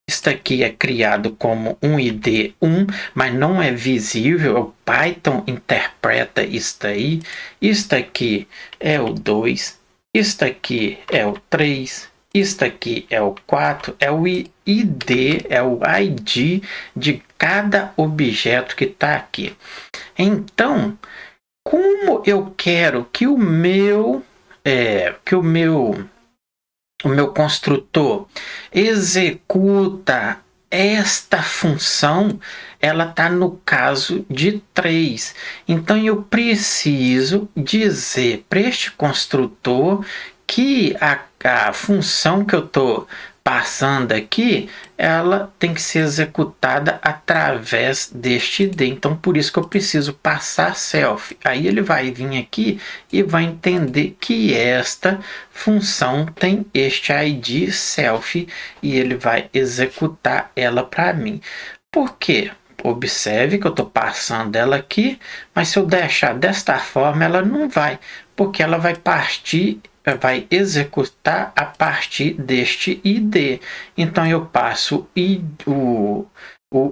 Isto aqui é criado como um ID 1, mas não é visível. O Python interpreta isto aí. Isto aqui é o 2. Isto aqui é o 3. Isto aqui é o 4. É o ID, é o ID de cada objeto que está aqui. Então, como eu quero que o meu construtor executa esta função, ela está no caso de 3. Então, eu preciso dizer para este construtor que a função que eu estou passando aqui, ela tem que ser executada através deste ID. Então, por isso que eu preciso passar self. Aí ele vai vir aqui e vai entender que esta função tem este ID self e ele vai executar ela para mim. Por quê? Observe que eu estou passando ela aqui, mas se eu deixar desta forma, ela não vai, porque ela vai executar a partir deste ID. Então, eu passo o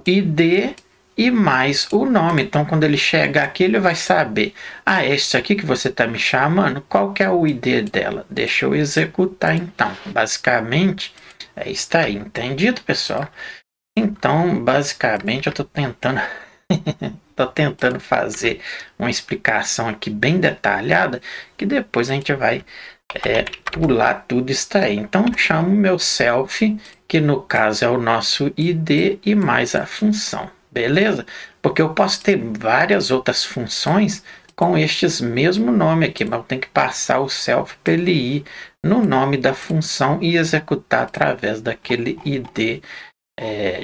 ID e mais o nome. Então, quando ele chegar aqui, ele vai saber. Ah, é isso aqui que você está me chamando? Qual que é o ID dela? Deixa eu executar, então. Basicamente, É isso aí, entendido, pessoal? Então, basicamente, eu estou tentando tô tentando fazer uma explicação aqui bem detalhada, que depois a gente vai pular tudo isso aí. Então, chamo meu self, que no caso é o nosso ID e mais a função, beleza? Porque eu posso ter várias outras funções com estes mesmo nome aqui, mas eu tenho que passar o self para ele ir no nome da função e executar através daquele ID,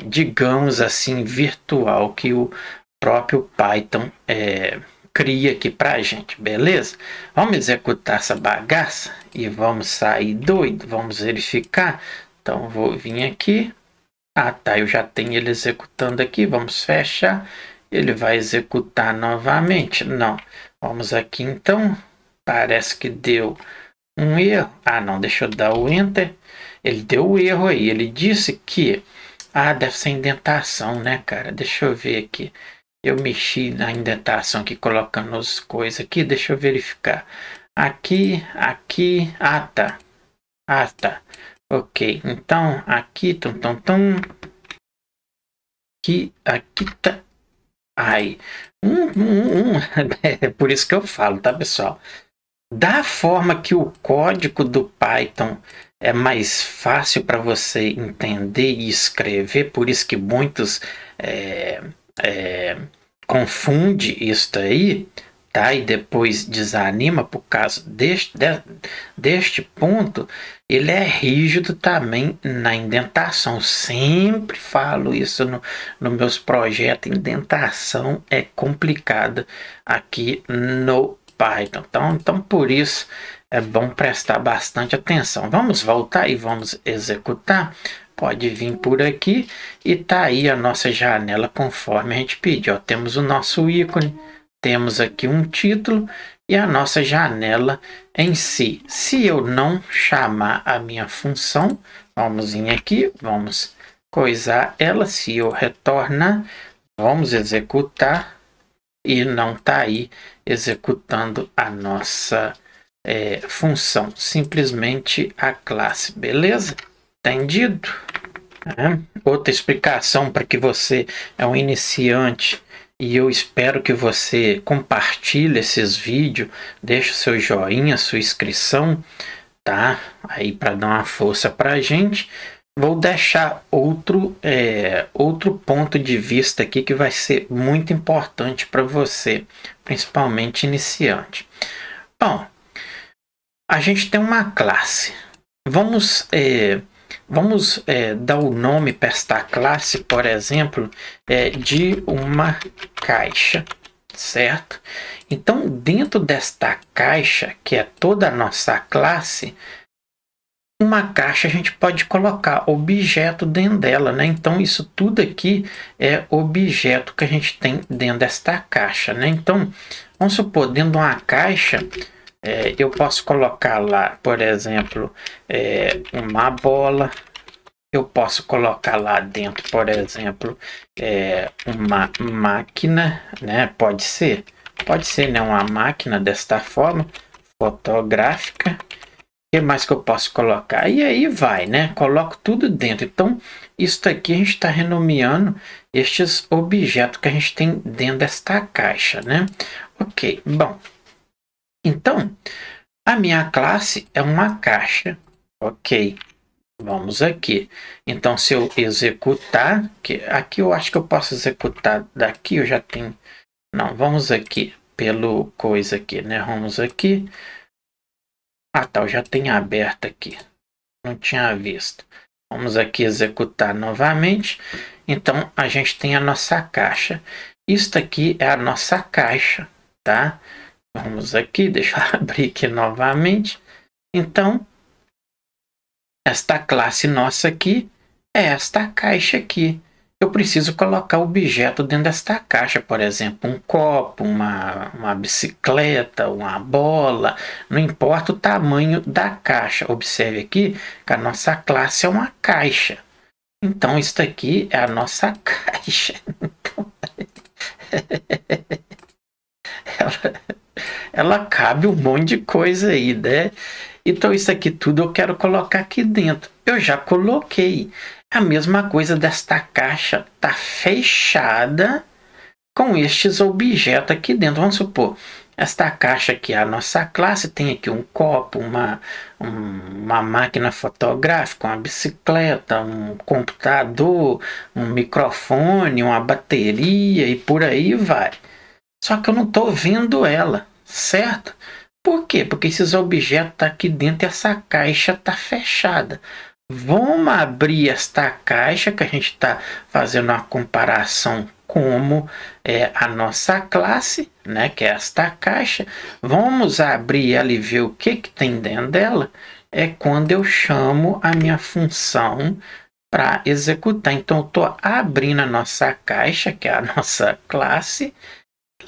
digamos assim, virtual que o próprio Python cria aqui para a gente, beleza? Vamos executar essa bagaça e vamos sair doido, vamos verificar. Então vou vir aqui. Ah, tá, eu já tenho ele executando aqui, vamos fechar. Ele vai executar novamente? Não. Vamos aqui então. Parece que deu um erro. Ah, não, deixa eu dar o enter. Ele deu o erro aí. Ele disse que deve ser indentação, né, cara? Deixa eu ver aqui. Eu mexi na indentação aqui, colocando as coisas aqui. Deixa eu verificar. Aqui, aqui. Ah, tá. Ah, tá. Ok. Então, aqui, aqui tá. Aí. É por isso que eu falo, tá, pessoal? Da forma que o código do Python é mais fácil para você entender e escrever, por isso que muitos confunde isso aí, tá? E depois desanima por causa deste ponto. Ele é rígido também na indentação. Sempre falo isso no meus projetos. Indentação é complicada aqui no Python. Então por isso é bom prestar bastante atenção. Vamos voltar e vamos executar. Pode vir por aqui e tá aí a nossa janela conforme a gente pediu. Ó, temos o nosso ícone, temos aqui um título e a nossa janela em si. Se eu não chamar a minha função, vamos vir aqui, vamos coisar ela. Se eu retornar, vamos executar e não tá aí executando a nossa função, simplesmente a classe, beleza? Entendido? Outra explicação para que você é um iniciante e eu espero que você compartilhe esses vídeos, deixe o seu joinha, sua inscrição, tá? Aí para dar uma força para a gente. Vou deixar outro ponto de vista aqui que vai ser muito importante para você, principalmente iniciante. Bom, a gente tem uma classe. Vamos dar o nome para esta classe, por exemplo, de uma caixa, certo? Então, dentro desta caixa, que é toda a nossa classe, uma caixa a gente pode colocar objeto dentro dela, né? Então, isso tudo aqui é objeto que a gente tem dentro desta caixa, né? Então, vamos supor, dentro de uma caixa, eu posso colocar lá, por exemplo, uma bola. Eu posso colocar lá dentro, por exemplo, uma máquina, né? Pode ser, né? Uma máquina desta forma, fotográfica. O que mais que eu posso colocar? E aí vai, né? Coloco tudo dentro. Então, isso aqui a gente está renomeando estes objetos que a gente tem dentro desta caixa, né? Ok, bom. Então, a minha classe é uma caixa, ok? Vamos aqui. Então, se eu executar, aqui eu acho que eu posso executar daqui, eu já tenho... Não, vamos aqui, pelo coisa aqui, né? Vamos aqui. Ah, tá, eu já tenho aberto aqui. Não tinha visto. Vamos aqui executar novamente. Então, a gente tem a nossa caixa. Isto aqui é a nossa caixa, tá? Vamos aqui, deixa eu abrir aqui novamente. Então, esta classe nossa aqui é esta caixa aqui. Eu preciso colocar o objeto dentro desta caixa, por exemplo, um copo, uma bicicleta, uma bola, não importa o tamanho da caixa. Observe aqui que a nossa classe é uma caixa. Então, isso aqui é a nossa caixa. Então, ela cabe um monte de coisa aí, né? Então isso aqui tudo eu quero colocar aqui dentro. Eu já coloquei. A mesma coisa desta caixa tá fechada com estes objetos aqui dentro. Vamos supor, esta caixa aqui é a nossa classe, tem aqui um copo, uma máquina fotográfica, uma bicicleta, um computador, um microfone, uma bateria e por aí vai. Só que eu não estou vendo ela, certo? Por quê? Porque esses objetos estão aqui dentro e essa caixa está fechada. Vamos abrir esta caixa que a gente está fazendo uma comparação como a nossa classe, né, que é esta caixa. Vamos abrir ela e ver o que tem dentro dela. É quando eu chamo a minha função para executar. Então, eu estou abrindo a nossa caixa, que é a nossa classe.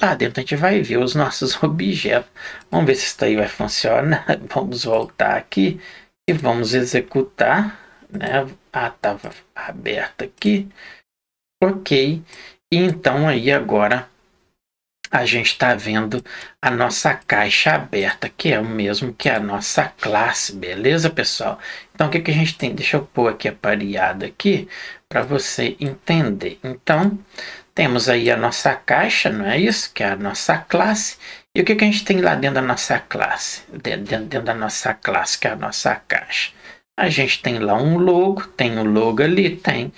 Lá dentro a gente vai ver os nossos objetos. Vamos ver se isso aí vai funcionar. Vamos voltar aqui e vamos executar, né? Ah, estava aberta aqui. Ok. E então aí agora a gente está vendo a nossa caixa aberta, que é o mesmo que a nossa classe, beleza, pessoal? Então o que a gente tem? Deixa eu pôr aqui a pareada aqui para você entender. Então temos aí a nossa caixa, não é isso? Que é a nossa classe. E o que a gente tem lá dentro da nossa classe? Dentro da nossa classe, que é a nossa caixa. A gente tem lá um logo, tem um logo ali, tem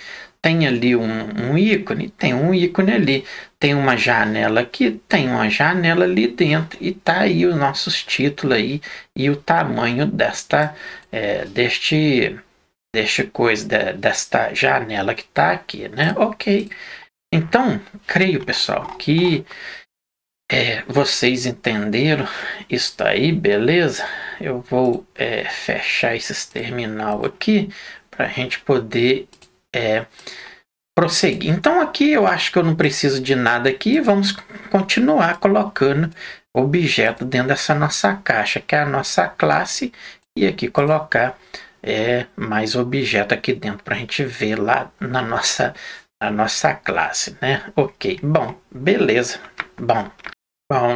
ali um ícone, tem um ícone ali. Tem uma janela aqui, tem uma janela ali dentro. E tá aí os nossos títulos aí e o tamanho desta janela que tá aqui, né? Ok. Então, creio, pessoal, que vocês entenderam isso aí, beleza? Eu vou fechar esses terminal aqui para a gente poder prosseguir. Então, aqui eu acho que eu não preciso de nada aqui. Vamos continuar colocando objeto dentro dessa nossa caixa, que é a nossa classe, e aqui colocar mais objeto aqui dentro para a gente ver lá na nossa classe, né? Ok, bom, beleza. Bom,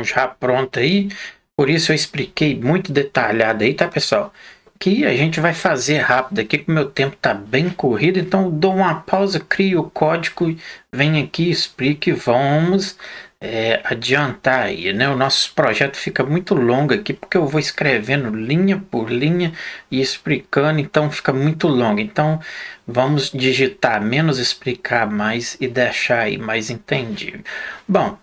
já pronto aí. Por isso eu expliquei muito detalhado aí, tá, pessoal? Que a gente vai fazer rápido aqui, que o meu tempo tá bem corrido. Então eu dou uma pausa, crio o código, venho aqui, explico e vamos adiantar aí, né? O nosso projeto fica muito longo aqui, porque eu vou escrevendo linha por linha e explicando, então fica muito longo. Então vamos digitar menos, explicar mais e deixar aí mais entendível. Bom,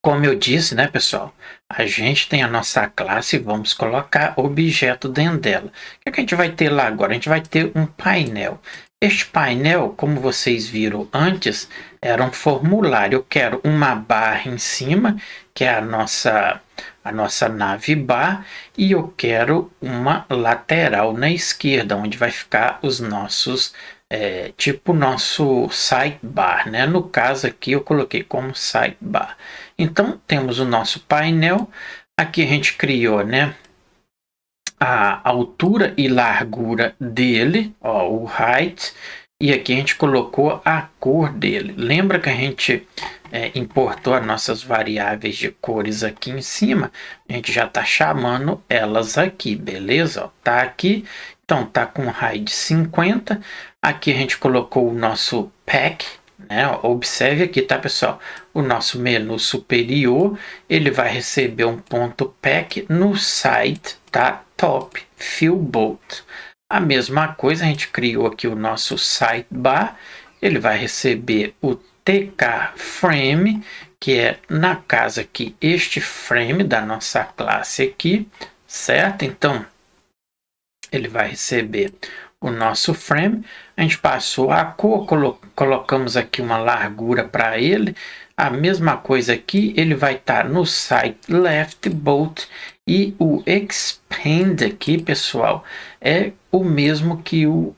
como eu disse, né, pessoal, a gente tem a nossa classe e vamos colocar objeto dentro dela. O que a gente vai ter lá agora? A gente vai ter um painel. Este painel, como vocês viram antes, era um formulário. Eu quero uma barra em cima, que é a nossa nave bar, e eu quero uma lateral na esquerda, onde vai ficar os nossos, tipo nosso sidebar, né? No caso aqui eu coloquei como sidebar. Então temos o nosso painel. Aqui a gente criou, né, a altura e largura dele, ó, o height, e aqui a gente colocou a cor dele. Lembra que a gente importou as nossas variáveis de cores aqui em cima? A gente já está chamando elas aqui, beleza? Ó, tá aqui, então tá com height 50. Aqui a gente colocou o nosso pack, né? Observe aqui, tá, pessoal? O nosso menu superior, ele vai receber um ponto pack no site, tá? Top Fill Bolt. A mesma coisa, a gente criou aqui o nosso sidebar, ele vai receber o TK Frame, que é na casa aqui este frame da nossa classe aqui, certo? Então ele vai receber o nosso frame. A gente passou a cor, colocamos aqui uma largura para ele. A mesma coisa aqui, ele vai estar no site left bolt, e o expand aqui, pessoal, é o mesmo que o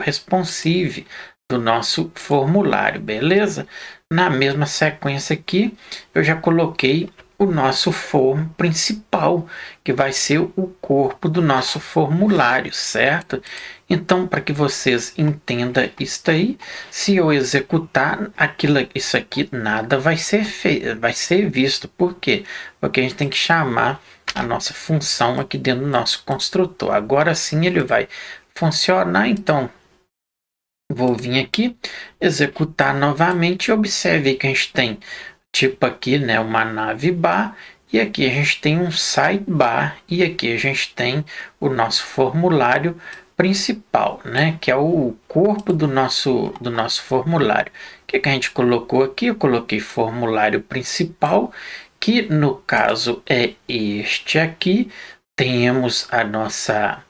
responsive do nosso formulário, beleza? Na mesma sequência aqui, eu já coloquei o nosso form principal, que vai ser o corpo do nosso formulário, certo? Então, para que vocês entendam isso aí, se eu executar isso aqui, nada vai ser visto. Por quê? Porque a gente tem que chamar a nossa função aqui dentro do nosso construtor. Agora sim ele vai funcionar, então vou vir aqui, executar novamente e observe que a gente tem tipo aqui, né, uma navbar, e aqui a gente tem um sidebar, e aqui a gente tem o nosso formulário principal, né, que é o corpo do nosso formulário. O que a gente colocou aqui? Eu coloquei formulário principal, que no caso é este aqui. Temos a nossa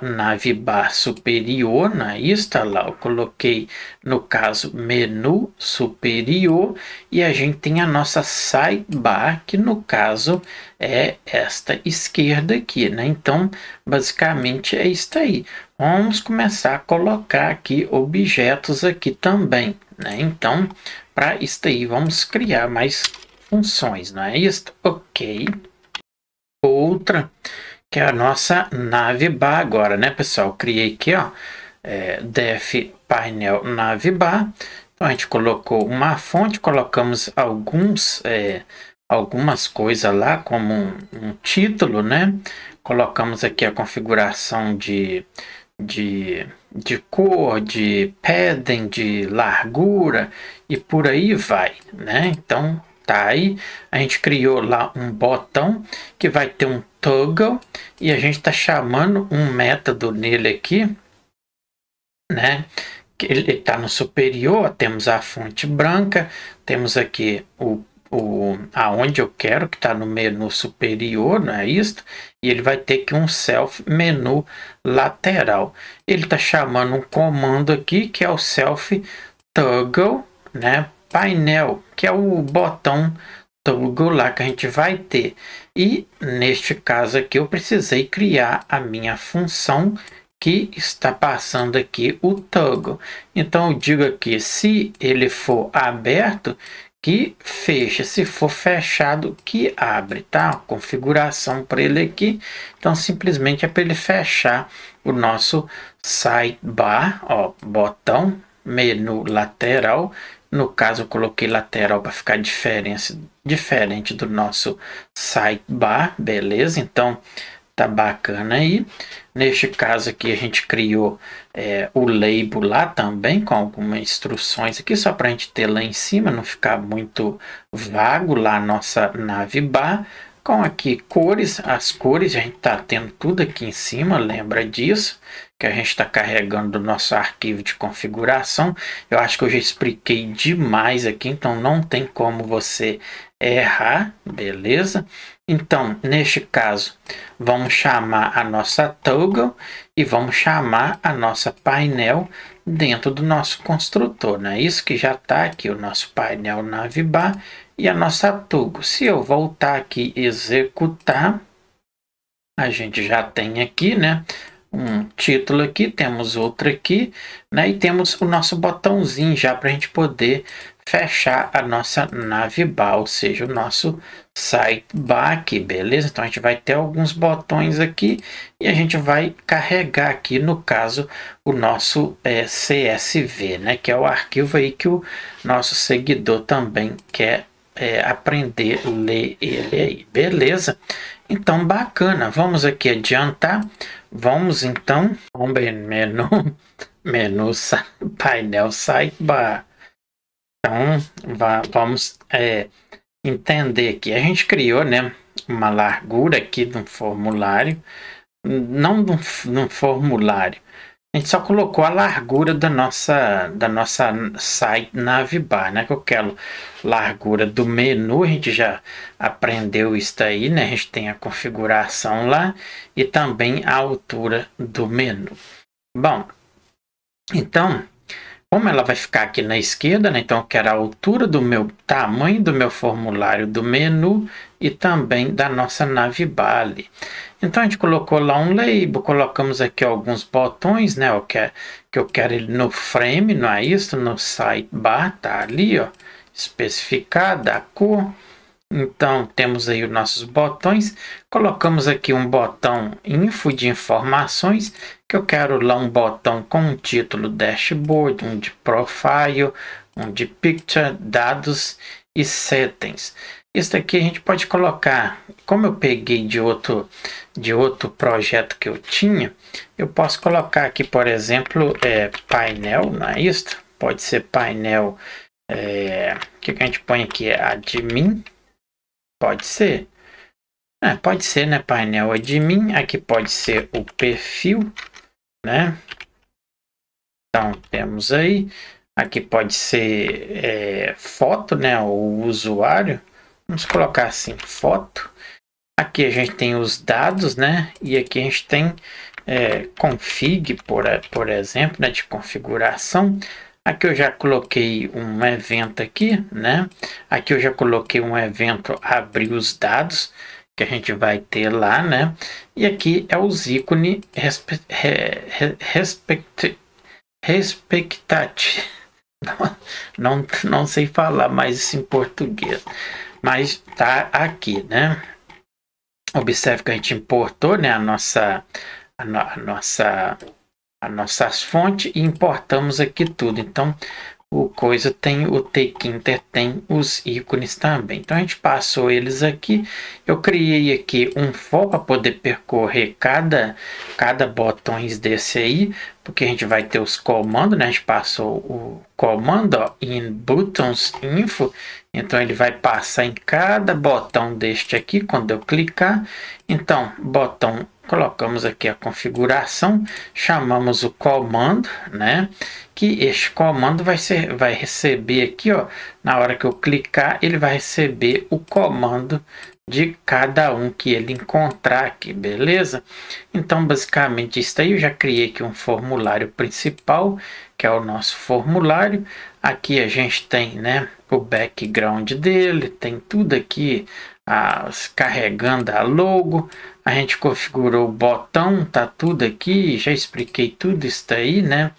navbar superior, né? Está lá, eu coloquei no caso menu superior, e a gente tem a nossa sidebar, que no caso é esta esquerda aqui, né? Então basicamente é isso aí. Vamos começar a colocar aqui objetos aqui também, né? Então para isso aí vamos criar mais funções, não é isso? Ok. Outra que é a nossa navbar agora, né, pessoal? Criei aqui, ó, def painel navbar. Então a gente colocou uma fonte, colocamos algumas coisas lá, como um título, né? Colocamos aqui a configuração de cor, de padding, de largura e por aí vai, né? Então tá aí, a gente criou lá um botão que vai ter um toggle, e a gente está chamando um método nele aqui, né? Que ele está no superior, temos a fonte branca, temos aqui aonde eu quero, que está no menu superior, não é isso? E ele vai ter aqui um self menu lateral. Ele está chamando um comando aqui que é o self toggle, né? Painel, que é o botão toggle lá que a gente vai ter. E neste caso aqui eu precisei criar a minha função que está passando aqui o toggle. Então eu digo aqui, se ele for aberto, que fecha, se for fechado, que abre, tá? A configuração para ele aqui. Então simplesmente é para ele fechar o nosso sidebar, ó, botão, menu lateral. No caso eu coloquei lateral para ficar diferente do nosso sidebar, beleza? Então tá bacana aí. Neste caso aqui a gente criou o label lá também, com algumas instruções aqui, só para a gente ter lá em cima, não ficar muito vago lá a nossa navbar. Com aqui cores, as cores a gente está tendo tudo aqui em cima, lembra disso, que a gente está carregando o nosso arquivo de configuração. Eu acho que eu já expliquei demais aqui, então não tem como você errar, beleza? Então, neste caso, vamos chamar a nossa toggle e vamos chamar a nossa painel dentro do nosso construtor, né? Isso que já está aqui, o nosso painel navbar e a nossa toggle. Se eu voltar aqui e executar, a gente já tem aqui, né, um título aqui, temos outro aqui, né, e temos o nosso botãozinho já para a gente poder fechar a nossa navbar, ou seja, o nosso sidebar aqui, beleza? Então a gente vai ter alguns botões aqui e a gente vai carregar aqui, no caso, o nosso CSV, né, que é o arquivo aí que o nosso seguidor também quer aprender a ler ele aí, beleza? Então bacana, vamos aqui adiantar, vamos então menu painel sidebar. Então vamos entender aqui, a gente criou, né, uma largura aqui de um formulário, não de um formulário, a gente só colocou a largura da nossa site navbar, né? Que eu quero largura do menu, a gente já aprendeu isso aí, né? A gente tem a configuração lá e também a altura do menu. Bom, então, como ela vai ficar aqui na esquerda, né? Então eu quero a altura do tamanho do meu formulário do menu e também da nossa navbar ali. Então a gente colocou lá um label, colocamos aqui alguns botões, né? Que eu quero ele no frame, não é isso? No sidebar, tá ali, ó, especificada a cor. Então temos aí os nossos botões. Colocamos aqui um botão info de informações, que eu quero lá um botão com um título dashboard, um de profile, um de picture, dados e settings. Isso aqui a gente pode colocar, como eu peguei de outro projeto que eu tinha, eu posso colocar aqui, por exemplo, painel, não é isso? Pode ser painel, o que a gente põe aqui? Admin, pode ser. Pode ser, né? Painel admin, aqui pode ser o perfil, né? Então, temos aí, aqui pode ser foto, né? O usuário, vamos colocar assim, foto. Aqui a gente tem os dados, né? E aqui a gente tem config, por exemplo, né? De configuração. Aqui eu já coloquei um evento aqui, né? Aqui eu já coloquei um evento abrir os dados que a gente vai ter lá, né? E aqui é os ícones respectate. Não sei falar mais isso em português, mas tá aqui, né? Observe que a gente importou, né, as nossas fontes e importamos aqui tudo. Então, o coisa tem o Tkinter, tem os ícones também. Então, a gente passou eles aqui. Eu criei aqui um for para poder percorrer cada botões desse aí, porque a gente vai ter os comandos, né? A gente passou o comando, ó, in buttons info. Então, ele vai passar em cada botão deste aqui, quando eu clicar. Então, botão, colocamos aqui a configuração, chamamos o comando, né? Que este comando vai receber aqui, ó, na hora que eu clicar, ele vai receber o comando de cada um que ele encontrar aqui, beleza? Então, basicamente, isso aí eu já criei aqui um formulário principal, que é o nosso formulário. Aqui a gente tem, né, o background dele, tem tudo aqui, carregando a logo. A gente configurou o botão, tá tudo aqui, já expliquei tudo isso aí, né?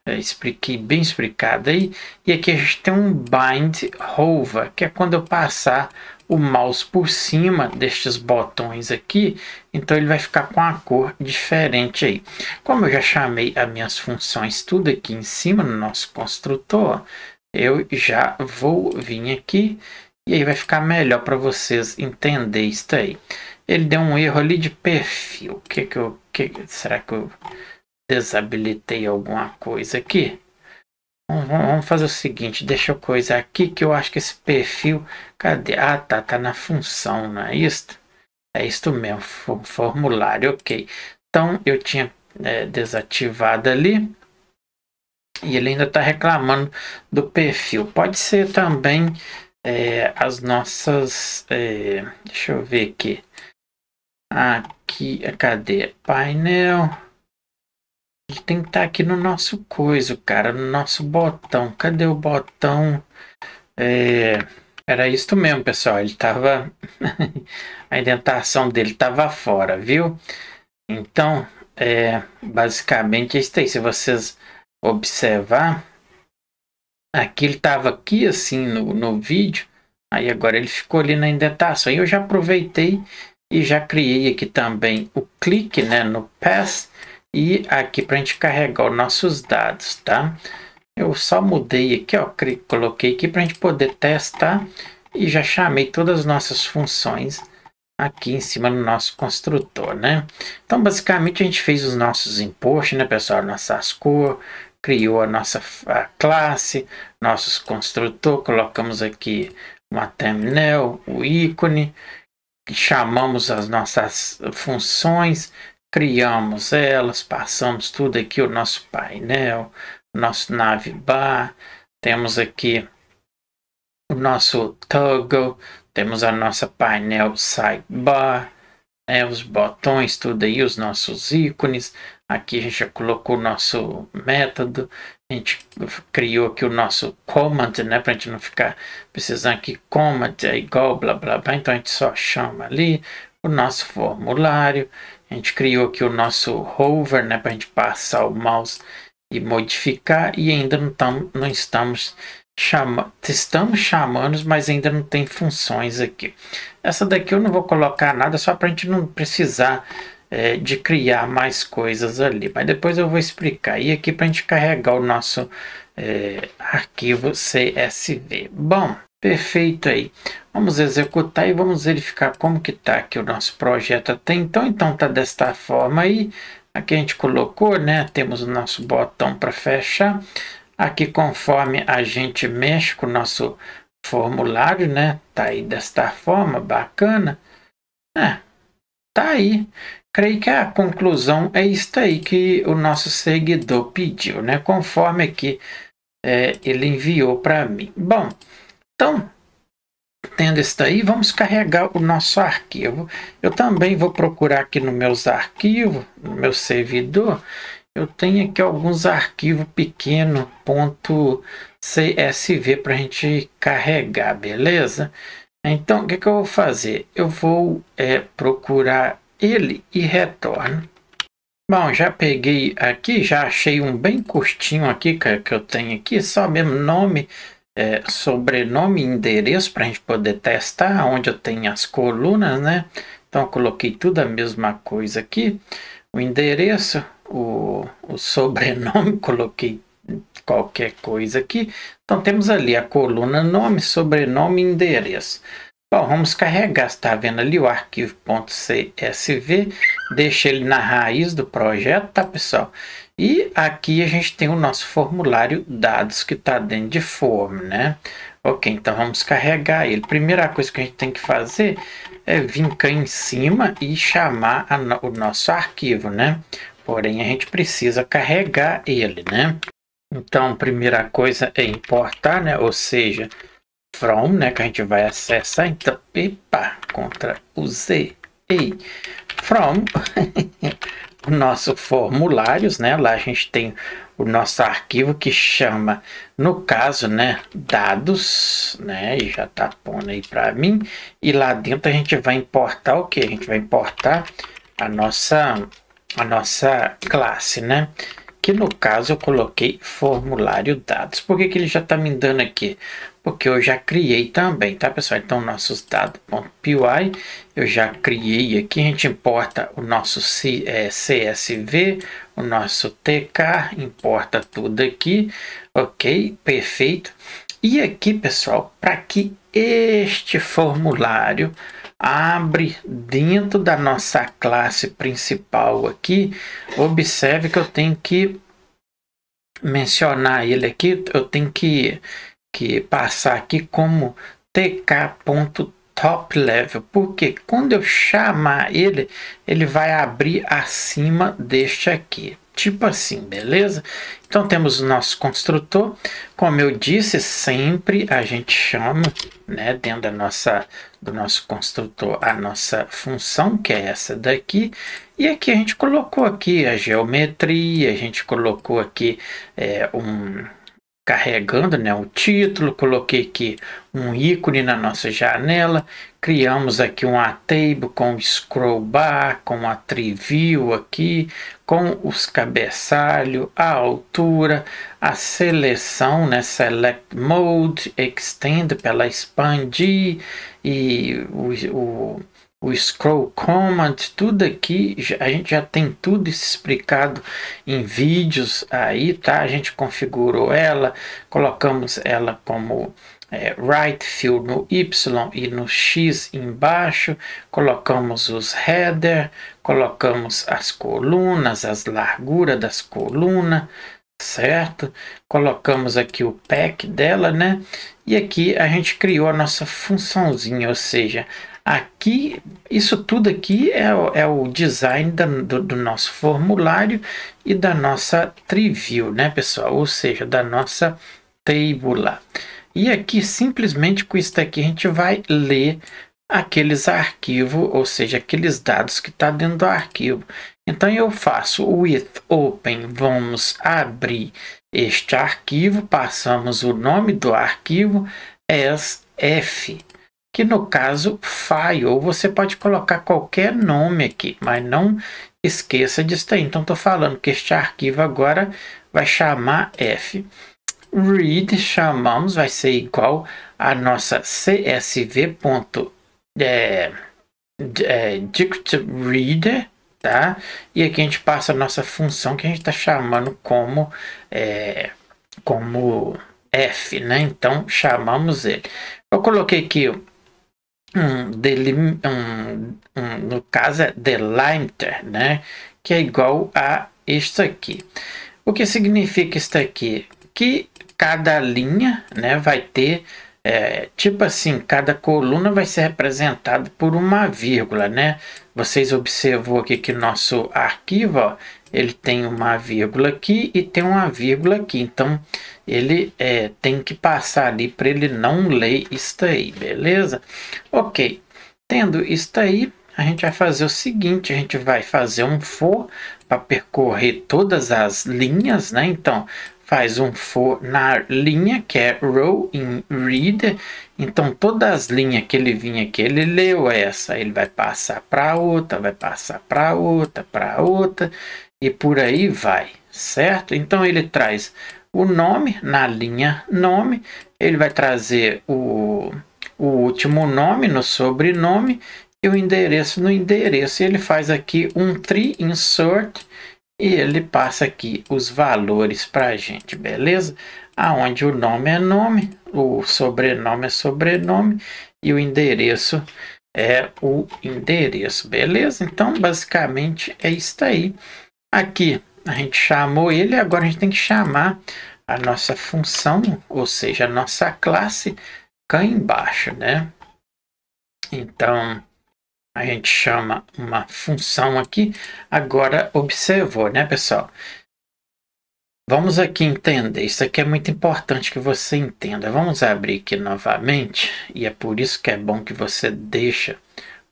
Expliquei bem explicado aí. E aqui a gente tem um bind hover, que é quando eu passar o mouse por cima destes botões aqui, então ele vai ficar com a cor diferente aí. Como eu já chamei as minhas funções tudo aqui em cima no nosso construtor, eu já vou vir aqui e aí vai ficar melhor para vocês entenderem isso aí. Ele deu um erro ali de perfil. Será que eu desabilitei alguma coisa aqui? Vamos fazer o seguinte, deixa eu coisar aqui que eu acho que esse perfil, cadê? Ah, tá na função, não é isso? É isso mesmo, formulário, ok. Então eu tinha desativado ali e ele ainda está reclamando do perfil. Pode ser também as nossas, deixa eu ver aqui. Aqui, cadê? Painel. Ele tem que estar aqui no nosso coisa, cara, no nosso botão. Cadê o botão? Era isso mesmo, pessoal. Ele tava. A indentação dele estava fora, viu? Então, basicamente é isso aí. Se vocês observar, aqui ele estava aqui assim no vídeo. Aí agora ele ficou ali na indentação. E eu já aproveitei e já criei aqui também o clique, né, no pass. E aqui para a gente carregar os nossos dados, tá? Eu só mudei aqui, ó, coloquei aqui para a gente poder testar e já chamei todas as nossas funções aqui em cima do nosso construtor, né? Então, basicamente, a gente fez os nossos imports, né, pessoal? Nossas cores, criou a nossa classe, nossos construtor, colocamos aqui uma thumbnail, o ícone, chamamos as nossas funções, criamos elas, passamos tudo aqui, o nosso painel, nosso navbar, temos aqui o nosso toggle, temos a nossa painel sidebar, os botões, tudo aí, os nossos ícones. Aqui a gente já colocou o nosso método, a gente criou aqui o nosso command, né, para a gente não ficar precisando aqui, command é igual, blá blá blá, então a gente só chama ali o nosso formulário. A gente criou aqui o nosso hover, né, para a gente passar o mouse e modificar, e ainda não estamos chamando, mas ainda não tem funções aqui. Essa daqui eu não vou colocar nada, só para a gente não precisar de criar mais coisas ali, mas depois eu vou explicar. E aqui para a gente carregar o nosso arquivo CSV. Bom, Perfeito aí. Vamos executar e vamos verificar como que tá aqui o nosso projeto até então. Então tá desta forma aí. Aqui a gente colocou, né? Temos o nosso botão para fechar. Aqui conforme a gente mexe com o nosso formulário, né? Tá aí desta forma, bacana. Tá aí. Creio que a conclusão é isso aí que o nosso seguidor pediu, né? Conforme aqui ele enviou para mim. Bom, então, tendo isso aí, vamos carregar o nosso arquivo. Eu também vou procurar aqui nos meus arquivos, no meu servidor. Eu tenho aqui alguns arquivos pequenos, .csv, para a gente carregar, beleza? Então, o que eu vou fazer? Eu vou procurar ele e retorno. Bom, já peguei aqui, já achei um bem curtinho aqui que eu tenho aqui, só mesmo nome, sobrenome e endereço para a gente poder testar, onde eu tenho as colunas, né? Então, eu coloquei tudo a mesma coisa aqui. O endereço, o sobrenome, coloquei qualquer coisa aqui. Então, temos ali a coluna nome, sobrenome e endereço. Bom, vamos carregar, está vendo ali o arquivo .csv, deixa ele na raiz do projeto, tá, pessoal? E aqui a gente tem o nosso formulário dados que está dentro de form, né? Ok, então vamos carregar ele. Primeira coisa que a gente tem que fazer é vir cá em cima e chamar o nosso arquivo, né? Porém, a gente precisa carregar ele, né? Então, primeira coisa é importar, né? Ou seja, from, né, que a gente vai acessar. Então, Ctrl Z, from o nosso formulários, né? Lá a gente tem o nosso arquivo que chama, no caso, né, dados, né? E já tá pondo aí para mim. E lá dentro a gente vai importar o que? A gente vai importar a nossa classe, né? Que no caso eu coloquei formulário dados. Por que ele já está me dando aqui? Porque eu já criei também, tá, pessoal? Então, nossos dados.py eu já criei aqui. A gente importa o nosso CSV, o nosso TK, importa tudo aqui. Ok, perfeito. E aqui, pessoal, para que este formulário abre dentro da nossa classe principal aqui, observe que eu tenho que mencionar ele aqui, eu tenho que passar aqui como tk.toplevel, porque quando eu chamar ele, ele vai abrir acima deste aqui. Tipo assim, beleza? Então temos o nosso construtor. Como eu disse, sempre a gente chama, né, dentro do nosso construtor a nossa função, que é essa daqui. E aqui a gente colocou aqui a geometria, a gente colocou aqui carregando, né, o título, coloquei aqui um ícone na nossa janela, criamos aqui uma table com scroll bar, com a tree view aqui, com os cabeçalhos, a altura, a seleção, né, select mode, extend para ela expandir, e o scroll command, tudo aqui, a gente já tem tudo explicado em vídeos aí, tá? A gente configurou ela, colocamos ela como right fill no Y e no X embaixo, colocamos os header, colocamos as colunas, as larguras das colunas, certo? Colocamos aqui o pack dela, né? E aqui a gente criou a nossa funçãozinha, ou seja, aqui, isso tudo aqui é o design do nosso formulário e da nossa tree view, né, pessoal? Ou seja, da nossa table lá. E aqui, simplesmente com isso aqui, a gente vai ler aqueles arquivos, ou seja, aqueles dados que está dentro do arquivo. Então, eu faço with open, vamos abrir este arquivo, passamos o nome do arquivo as f, que no caso file, ou você pode colocar qualquer nome aqui, mas não esqueça disso aí. Então, estou falando que este arquivo agora vai chamar f. Read, chamamos, vai ser igual a nossa csv.dictReader, tá? E aqui a gente passa a nossa função que a gente está chamando como f, né? Então chamamos ele. Eu coloquei aqui no caso é delimiter, né? Que é igual a isto aqui. O que significa isso aqui? Que cada linha, né, vai ter, tipo assim, cada coluna vai ser representada por uma vírgula, né? Vocês observam aqui que nosso arquivo, ó, ele tem uma vírgula aqui e tem uma vírgula aqui. Então, ele tem que passar ali para ele não ler isso aí, beleza? Ok. Tendo isso aí, a gente vai fazer o seguinte, a gente vai fazer um for para percorrer todas as linhas, né? Então, faz um for na linha, que é row in reader. Então, todas as linhas que ele vinha aqui, ele leu essa, ele vai passar para outra, vai passar para outra, e por aí vai, certo? Então, ele traz o nome na linha nome, ele vai trazer o último nome no sobrenome e o endereço no endereço. Ele faz aqui um tree insert e ele passa aqui os valores para a gente, beleza? Aonde o nome é nome, o sobrenome é sobrenome e o endereço é o endereço, beleza? Então, basicamente é isso aí. Aqui a gente chamou ele, agora a gente tem que chamar a nossa função, ou seja, a nossa classe cá embaixo, né? Então, a gente chama uma função aqui. Agora, observou, né, pessoal? Vamos aqui entender. Isso aqui é muito importante que você entenda. Vamos abrir aqui novamente. E é por isso que é bom que você deixa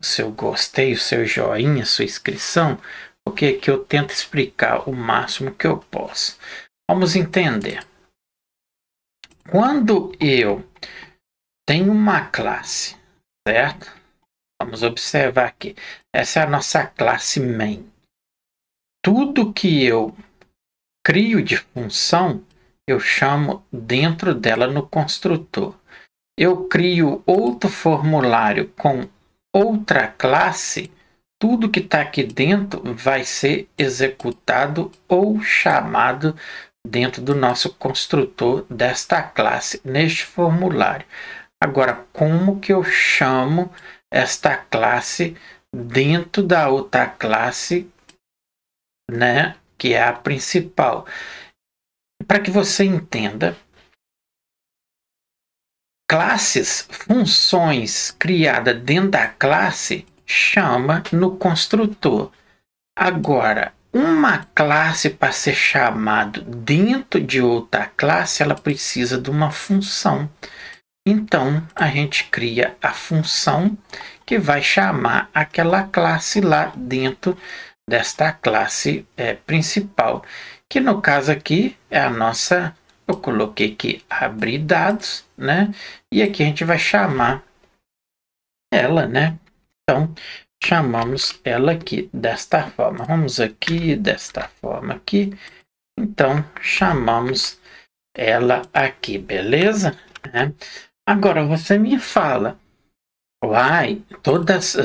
o seu gostei, o seu joinha, sua inscrição. Porque aqui eu tento explicar o máximo que eu posso. Vamos entender. Quando eu tenho uma classe, certo? Vamos observar aqui. Essa é a nossa classe main. Tudo que eu crio de função, eu chamo dentro dela no construtor. Eu crio outro formulário com outra classe, tudo que está aqui dentro vai ser executado ou chamado dentro do nosso construtor desta classe, neste formulário. Agora, como que eu chamo esta classe dentro da outra classe, né, que é a principal? Para que você entenda, classes, funções criadas dentro da classe, chama no construtor. Agora, uma classe para ser chamado dentro de outra classe, ela precisa de uma função. Então, a gente cria a função que vai chamar aquela classe lá dentro desta classe principal, que no caso aqui é a nossa, eu coloquei aqui abrir dados, né? E aqui a gente vai chamar ela, né? Então, chamamos ela aqui desta forma. Vamos aqui desta forma aqui. Então, chamamos ela aqui, beleza? Agora, você me fala, uai, todas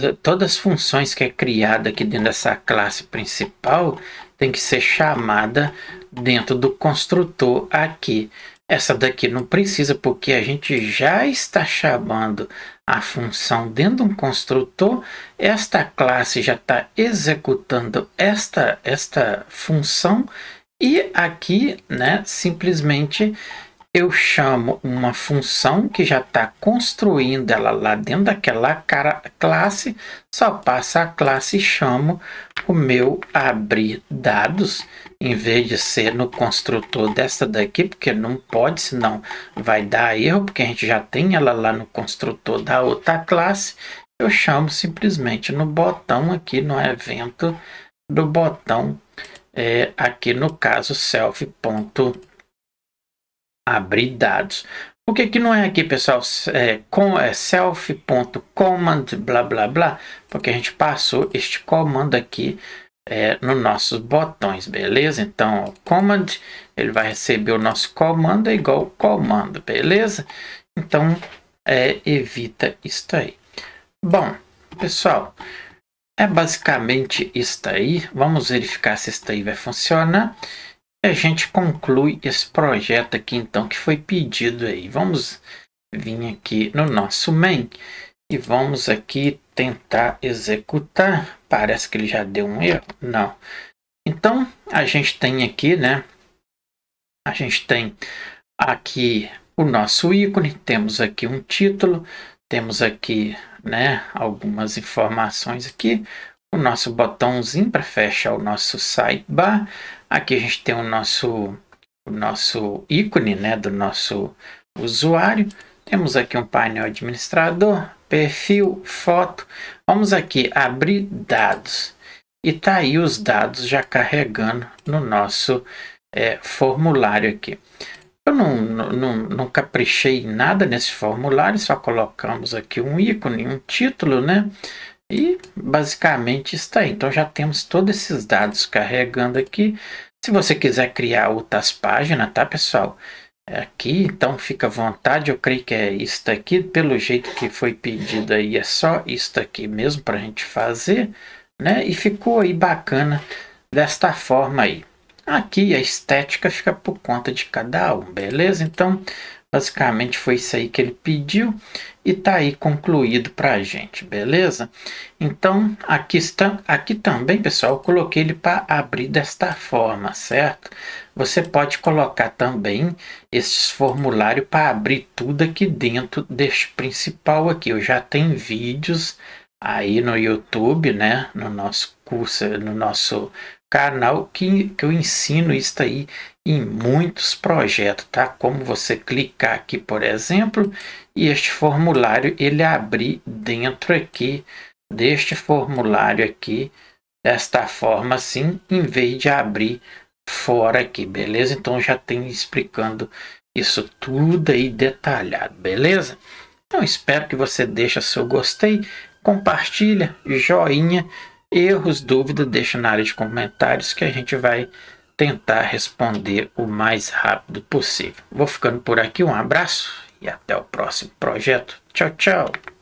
as funções que é criada aqui dentro dessa classe principal tem que ser chamada dentro do construtor aqui. Essa daqui não precisa, porque a gente já está chamando a função dentro de um construtor. Esta classe já está executando esta função. E aqui, né, simplesmente eu chamo uma função que já está construindo ela lá dentro daquela classe, só passa a classe e chamo o meu abrir dados, em vez de ser no construtor dessa daqui, porque não pode, senão vai dar erro, porque a gente já tem ela lá no construtor da outra classe. Eu chamo simplesmente no botão aqui, no evento do botão, aqui no caso self.abrir dados. Por que não é aqui, pessoal, self.command blá blá blá? Porque a gente passou este comando aqui nos nossos botões, beleza? Então, command, ele vai receber o nosso comando, é igual comando, beleza? Então, evita isso aí. Bom, pessoal, é basicamente isso aí. Vamos verificar se isso aí vai funcionar. A gente conclui esse projeto aqui, então, que foi pedido aí. Vamos vir aqui no nosso main e vamos aqui tentar executar. Parece que ele já deu um erro. Não. Então, a gente tem aqui, né? A gente tem aqui o nosso ícone, temos aqui um título, temos aqui, né, algumas informações aqui, o nosso botãozinho para fechar o nosso sidebar. Aqui a gente tem o nosso ícone, né, do nosso usuário. Temos aqui um painel administrador, perfil, foto. Vamos aqui abrir dados e tá aí os dados já carregando no nosso formulário aqui. Eu não caprichei em nada nesse formulário, só colocamos aqui um ícone, um título, né? E basicamente está aí. Então já temos todos esses dados carregando aqui. Se você quiser criar outras páginas, tá, pessoal? Aqui, então fica à vontade. Eu creio que é isso aqui. Pelo jeito que foi pedido aí, é só isso aqui mesmo para a gente fazer, né? E ficou aí bacana desta forma aí. Aqui a estética fica por conta de cada um, beleza? Então, basicamente foi isso aí que ele pediu e tá aí concluído pra gente, beleza? Então, aqui também, pessoal, eu coloquei ele para abrir desta forma, certo? Você pode colocar também esses formulários para abrir tudo aqui dentro deste principal aqui. Eu já tenho vídeos aí no YouTube, né? No nosso curso, no nosso canal que eu ensino isso aí em muitos projetos, tá? Como você clicar aqui, por exemplo, e este formulário ele abrir dentro aqui deste formulário aqui, desta forma assim, em vez de abrir fora aqui, beleza? Então já tenho explicando isso tudo aí detalhado, beleza? Então espero que você deixe seu gostei, compartilha, joinha. Erros, dúvidas, deixa na área de comentários que a gente vai tentar responder o mais rápido possível. Vou ficando por aqui, um abraço e até o próximo projeto. Tchau, tchau!